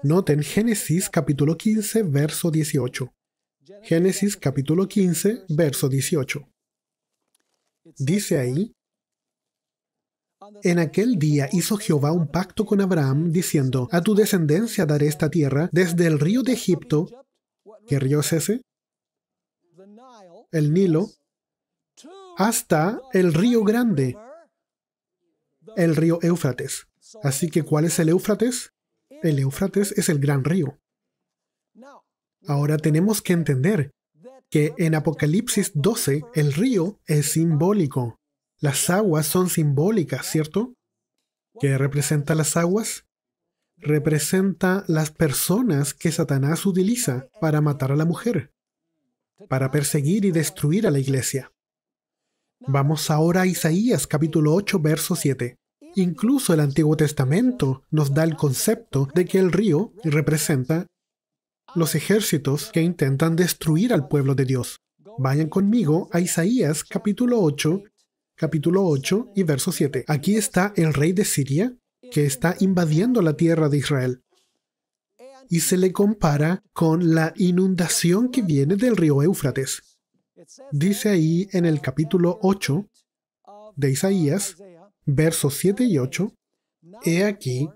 Speaker 1: Noten Génesis capítulo 15, verso 18. Génesis capítulo 15, verso 18. Dice ahí, en aquel día hizo Jehová un pacto con Abraham, diciendo, a tu descendencia daré esta tierra, desde el río de Egipto. ¿Qué río es ese? El Nilo, hasta el río grande, el río Éufrates. Así que, ¿cuál es el Éufrates? El Éufrates es el gran río. Ahora tenemos que entender que en Apocalipsis 12 el río es simbólico. Las aguas son simbólicas, ¿cierto? ¿Qué representa las aguas? Representa las personas que Satanás utiliza para matar a la mujer, para perseguir y destruir a la iglesia. Vamos ahora a Isaías capítulo 8, verso 7. Incluso el Antiguo Testamento nos da el concepto de que el río representa los ejércitos que intentan destruir al pueblo de Dios. Vayan conmigo a Isaías capítulo 8 y verso 7. Aquí está el rey de Siria que está invadiendo la tierra de Israel. Y se le compara con la inundación que viene del río Éufrates. Dice ahí en el capítulo 8 de Isaías, versos 7 y 8, he aquí,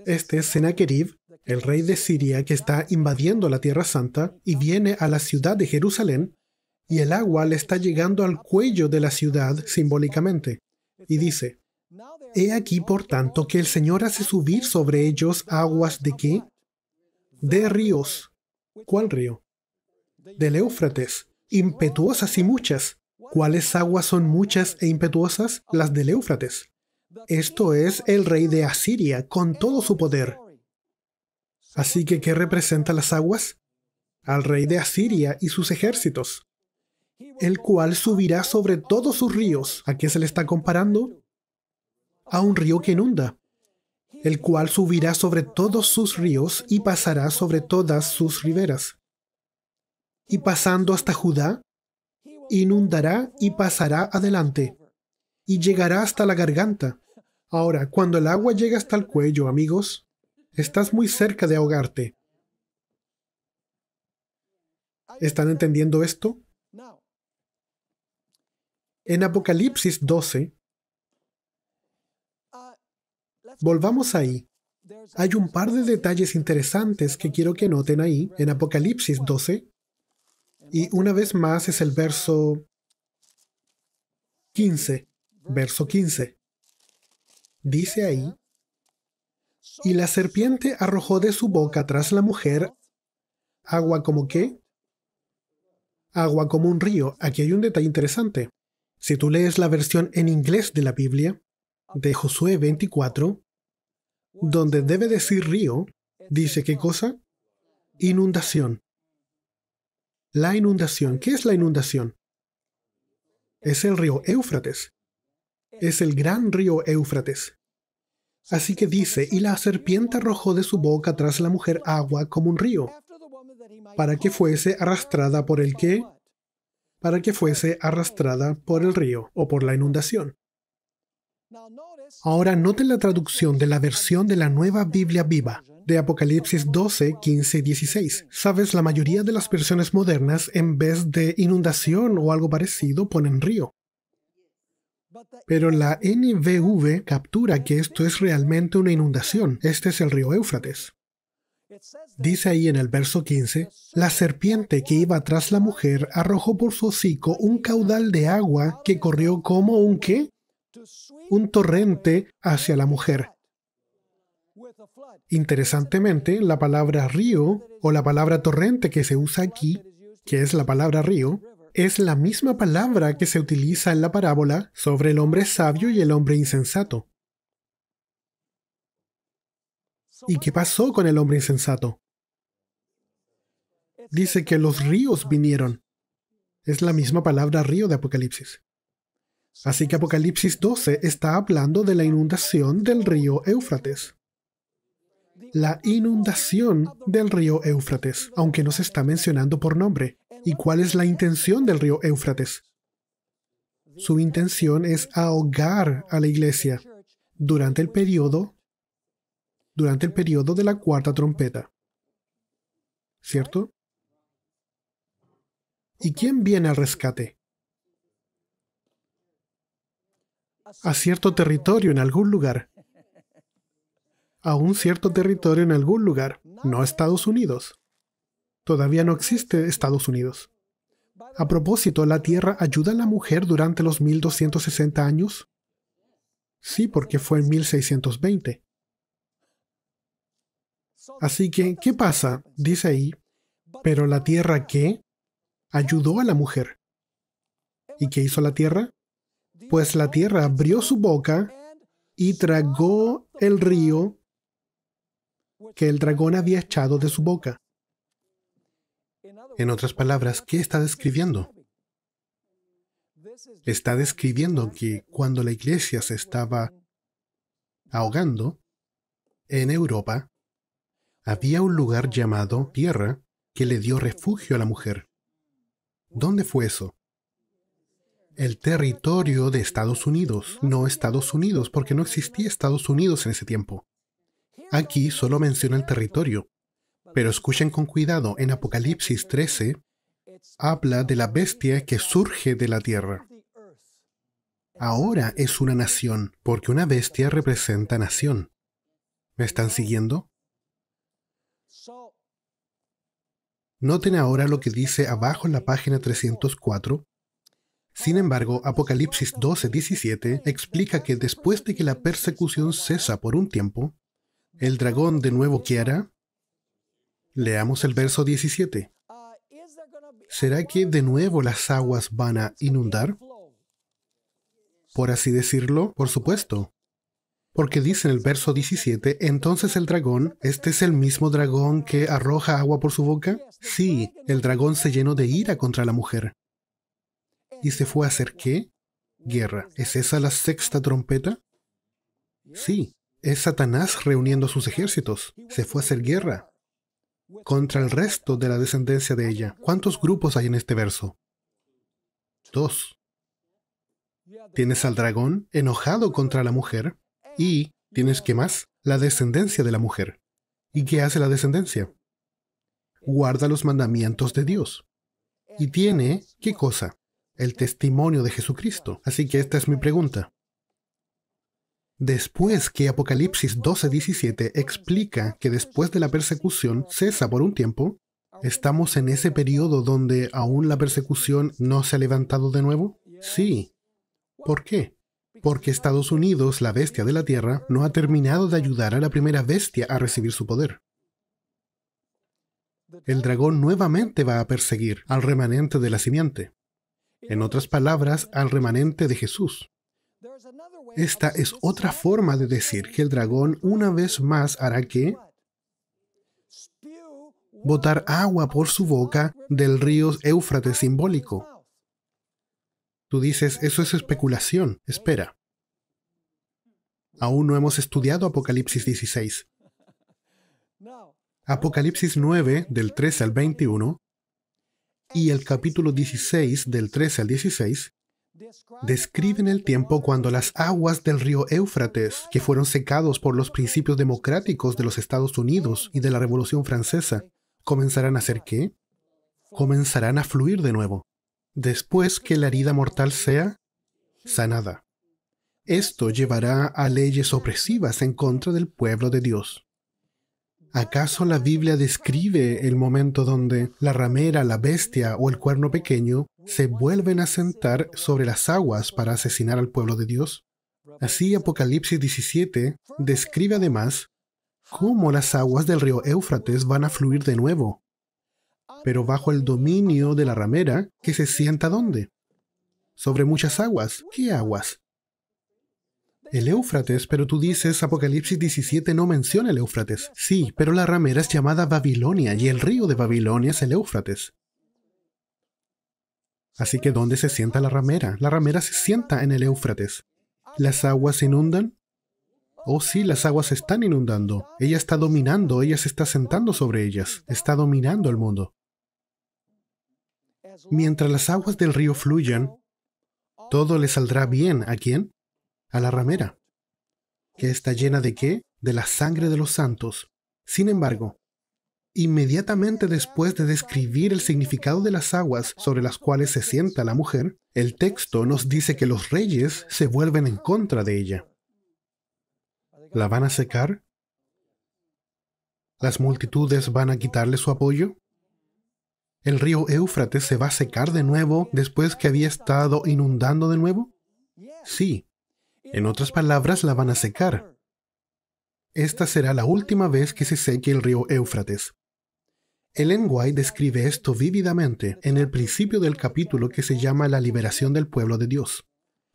Speaker 1: este es Sennacherib, el rey de Siria que está invadiendo la Tierra Santa y viene a la ciudad de Jerusalén, y el agua le está llegando al cuello de la ciudad simbólicamente. Y dice, he aquí por tanto que el Señor hace subir sobre ellos aguas de ¿qué? De ríos. ¿Cuál río? Del Éufrates, impetuosas y muchas. ¿Cuáles aguas son muchas e impetuosas? Las del Éufrates. Esto es el rey de Asiria con todo su poder. Así que, ¿qué representa las aguas? Al rey de Asiria y sus ejércitos, el cual subirá sobre todos sus ríos. ¿A qué se le está comparando? A un río que inunda, el cual subirá sobre todos sus ríos y pasará sobre todas sus riberas. Y pasando hasta Judá, inundará y pasará adelante, y llegará hasta la garganta. Ahora, cuando el agua llega hasta el cuello, amigos, estás muy cerca de ahogarte. ¿Están entendiendo esto? En Apocalipsis 12, volvamos ahí. Hay un par de detalles interesantes que quiero que noten ahí en Apocalipsis 12. Y una vez más es el verso 15. Verso 15. Dice ahí, y la serpiente arrojó de su boca tras la mujer agua como ¿qué? Agua como un río. Aquí hay un detalle interesante. Si tú lees la versión en inglés de la Biblia, de Josué 24, donde debe decir río, dice ¿qué cosa? Inundación. La inundación. ¿Qué es la inundación? Es el río Éufrates. Es el gran río Éufrates. Así que dice, y la serpiente arrojó de su boca tras la mujer agua como un río, para que fuese arrastrada por el qué? Para que fuese arrastrada por el río o por la inundación. Ahora noten la traducción de la versión de la Nueva Biblia Viva, de Apocalipsis 12, 15 y 16. Sabes, la mayoría de las versiones modernas, en vez de inundación o algo parecido, ponen río. Pero la NBV captura que esto es realmente una inundación. Este es el río Éufrates. Dice ahí en el verso 15, la serpiente que iba tras la mujer arrojó por su hocico un caudal de agua que corrió como un ¿qué? Un torrente hacia la mujer. Interesantemente, la palabra río o la palabra torrente que se usa aquí, que es la palabra río, es la misma palabra que se utiliza en la parábola sobre el hombre sabio y el hombre insensato. ¿Y qué pasó con el hombre insensato? Dice que los ríos vinieron. Es la misma palabra río de Apocalipsis. Así que Apocalipsis 12 está hablando de la inundación del río Éufrates. La inundación del río Éufrates, aunque no se está mencionando por nombre. ¿Y cuál es la intención del río Éufrates? Su intención es ahogar a la iglesia durante el periodo de la cuarta trompeta. ¿Cierto? ¿Y quién viene al rescate? A cierto territorio en algún lugar. A un cierto territorio en algún lugar, no Estados Unidos. Todavía no existe Estados Unidos. A propósito, ¿la Tierra ayuda a la mujer durante los 1260 años? Sí, porque fue en 1620. Así que, ¿qué pasa? Dice ahí, pero la Tierra ¿qué? Ayudó a la mujer. ¿Y qué hizo la Tierra? Pues la Tierra abrió su boca y tragó el río que el dragón había echado de su boca. En otras palabras, ¿qué está describiendo? Está describiendo que cuando la iglesia se estaba ahogando, en Europa, había un lugar llamado Tierra que le dio refugio a la mujer. ¿Dónde fue eso? El territorio de Estados Unidos, no Estados Unidos, porque no existía Estados Unidos en ese tiempo. Aquí solo menciona el territorio. Pero escuchen con cuidado, en Apocalipsis 13, habla de la bestia que surge de la tierra. Ahora es una nación, porque una bestia representa nación. ¿Me están siguiendo? Noten ahora lo que dice abajo en la página 304. Sin embargo, Apocalipsis 12:17 explica que después de que la persecución cesa por un tiempo, el dragón de nuevo ¿qué hará? Leamos el verso 17. ¿Será que de nuevo las aguas van a inundar? Por así decirlo, por supuesto. Porque dice en el verso 17, entonces el dragón, ¿este es el mismo dragón que arroja agua por su boca? Sí, el dragón se llenó de ira contra la mujer. ¿Y se fue a hacer qué? Guerra. ¿Es esa la sexta trompeta? Sí, es Satanás reuniendo a sus ejércitos. Se fue a hacer guerra contra el resto de la descendencia de ella. ¿Cuántos grupos hay en este verso? 2. Tienes al dragón enojado contra la mujer y tienes, ¿qué más? La descendencia de la mujer. ¿Y qué hace la descendencia? Guarda los mandamientos de Dios. Y tiene, ¿qué cosa? El testimonio de Jesucristo. Así que esta es mi pregunta. Después que Apocalipsis 12:17 explica que después de la persecución cesa por un tiempo, ¿estamos en ese periodo donde aún la persecución no se ha levantado de nuevo? Sí. ¿Por qué? Porque Estados Unidos, la bestia de la tierra, no ha terminado de ayudar a la primera bestia a recibir su poder. El dragón nuevamente va a perseguir al remanente de la simiente. En otras palabras, al remanente de Jesús. Esta es otra forma de decir que el dragón una vez más hará ¿qué? Botar agua por su boca del río Éufrates simbólico. Tú dices, eso es especulación. Espera. Aún no hemos estudiado Apocalipsis 16. Apocalipsis 9, del 13 al 21, y el capítulo 16, del 13 al 16, describen el tiempo cuando las aguas del río Éufrates, que fueron secados por los principios democráticos de los Estados Unidos y de la Revolución Francesa, comenzarán a hacer ¿qué? Comenzarán a fluir de nuevo, después que la herida mortal sea sanada. Esto llevará a leyes opresivas en contra del pueblo de Dios. ¿Acaso la Biblia describe el momento donde la ramera, la bestia o el cuerno pequeño se vuelven a sentar sobre las aguas para asesinar al pueblo de Dios? Así, Apocalipsis 17 describe además cómo las aguas del río Éufrates van a fluir de nuevo, pero bajo el dominio de la ramera que se sienta ¿dónde? Sobre muchas aguas. ¿Qué aguas? El Éufrates, pero tú dices Apocalipsis 17 no menciona el Éufrates. Sí, pero la ramera es llamada Babilonia y el río de Babilonia es el Éufrates. Así que ¿dónde se sienta la ramera? La ramera se sienta en el Éufrates. ¿Las aguas se inundan? Oh sí, las aguas se están inundando. Ella está dominando, ella se está sentando sobre ellas. Está dominando el mundo. Mientras las aguas del río fluyan, todo le saldrá bien. ¿A quién? A la ramera, que está llena ¿de qué? De la sangre de los santos. Sin embargo, inmediatamente después de describir el significado de las aguas sobre las cuales se sienta la mujer, el texto nos dice que los reyes se vuelven en contra de ella. ¿La van a secar? ¿Las multitudes van a quitarle su apoyo? ¿El río Éufrates se va a secar de nuevo después que había estado inundando de nuevo? Sí. En otras palabras, la van a secar. Esta será la última vez que se seque el río Éufrates. Ellen White describe esto vívidamente en el principio del capítulo que se llama La liberación del pueblo de Dios.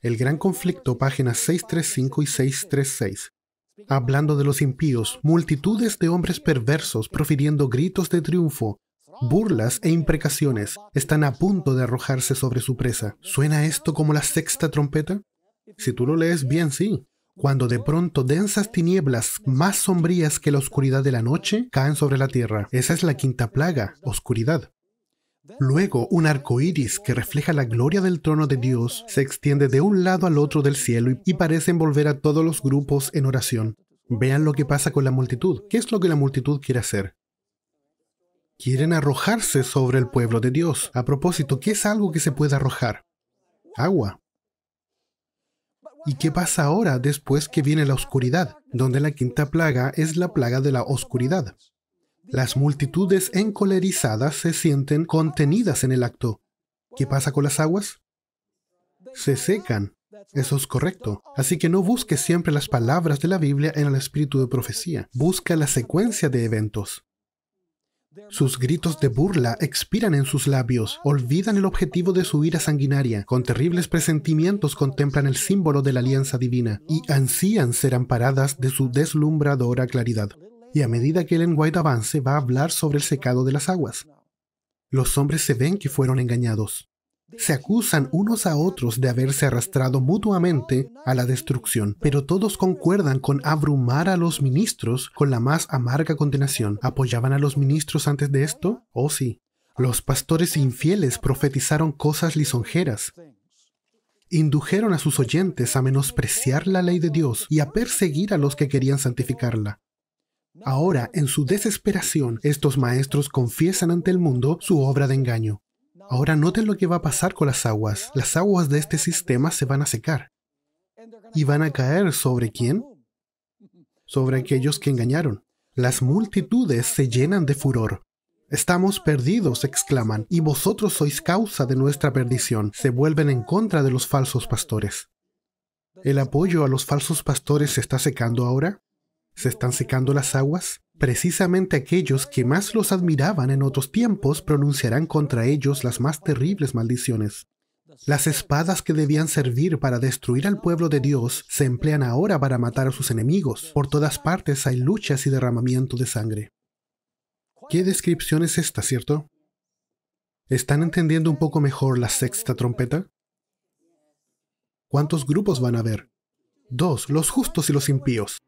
Speaker 1: El gran conflicto, páginas 635 y 636. Hablando de los impíos, multitudes de hombres perversos profiriendo gritos de triunfo, burlas e imprecaciones, están a punto de arrojarse sobre su presa. ¿Suena esto como la sexta trompeta? Si tú lo lees bien, sí. cuando de pronto densas tinieblas más sombrías que la oscuridad de la noche caen sobre la tierra. Esa es la quinta plaga, oscuridad. Luego, un arco iris que refleja la gloria del trono de Dios se extiende de un lado al otro del cielo y parece envolver a todos los grupos en oración. Vean lo que pasa con la multitud. ¿Qué es lo que la multitud quiere hacer? Quieren arrojarse sobre el pueblo de Dios. A propósito, ¿qué es algo que se puede arrojar? Agua. ¿Y qué pasa ahora después que viene la oscuridad? Donde la quinta plaga es la plaga de la oscuridad. Las multitudes encolerizadas se sienten contenidas en el acto. ¿Qué pasa con las aguas? Se secan. Eso es correcto. Así que no busques siempre las palabras de la Biblia en el espíritu de profecía. Busca la secuencia de eventos. Sus gritos de burla expiran en sus labios, olvidan el objetivo de su ira sanguinaria, con terribles presentimientos contemplan el símbolo de la alianza divina y ansían ser amparadas de su deslumbradora claridad. Y a medida que Ellen White avance, va a hablar sobre el secado de las aguas. Los hombres se ven que fueron engañados. Se acusan unos a otros de haberse arrastrado mutuamente a la destrucción, pero todos concuerdan con abrumar a los ministros con la más amarga condenación. ¿Apoyaban a los ministros antes de esto? Oh, sí. Los pastores infieles profetizaron cosas lisonjeras. Indujeron a sus oyentes a menospreciar la ley de Dios y a perseguir a los que querían santificarla. Ahora, en su desesperación, estos maestros confiesan ante el mundo su obra de engaño. Ahora noten lo que va a pasar con las aguas. Las aguas de este sistema se van a secar. ¿Y van a caer sobre quién? Sobre aquellos que engañaron. Las multitudes se llenan de furor. «Estamos perdidos», exclaman, «y vosotros sois causa de nuestra perdición». Se vuelven en contra de los falsos pastores. ¿El apoyo a los falsos pastores se está secando ahora? ¿Se están secando las aguas? Precisamente aquellos que más los admiraban en otros tiempos pronunciarán contra ellos las más terribles maldiciones. Las espadas que debían servir para destruir al pueblo de Dios se emplean ahora para matar a sus enemigos. Por todas partes hay luchas y derramamiento de sangre. ¿Qué descripción es esta, cierto? ¿Están entendiendo un poco mejor la sexta trompeta? ¿Cuántos grupos van a haber? 2, los justos y los impíos.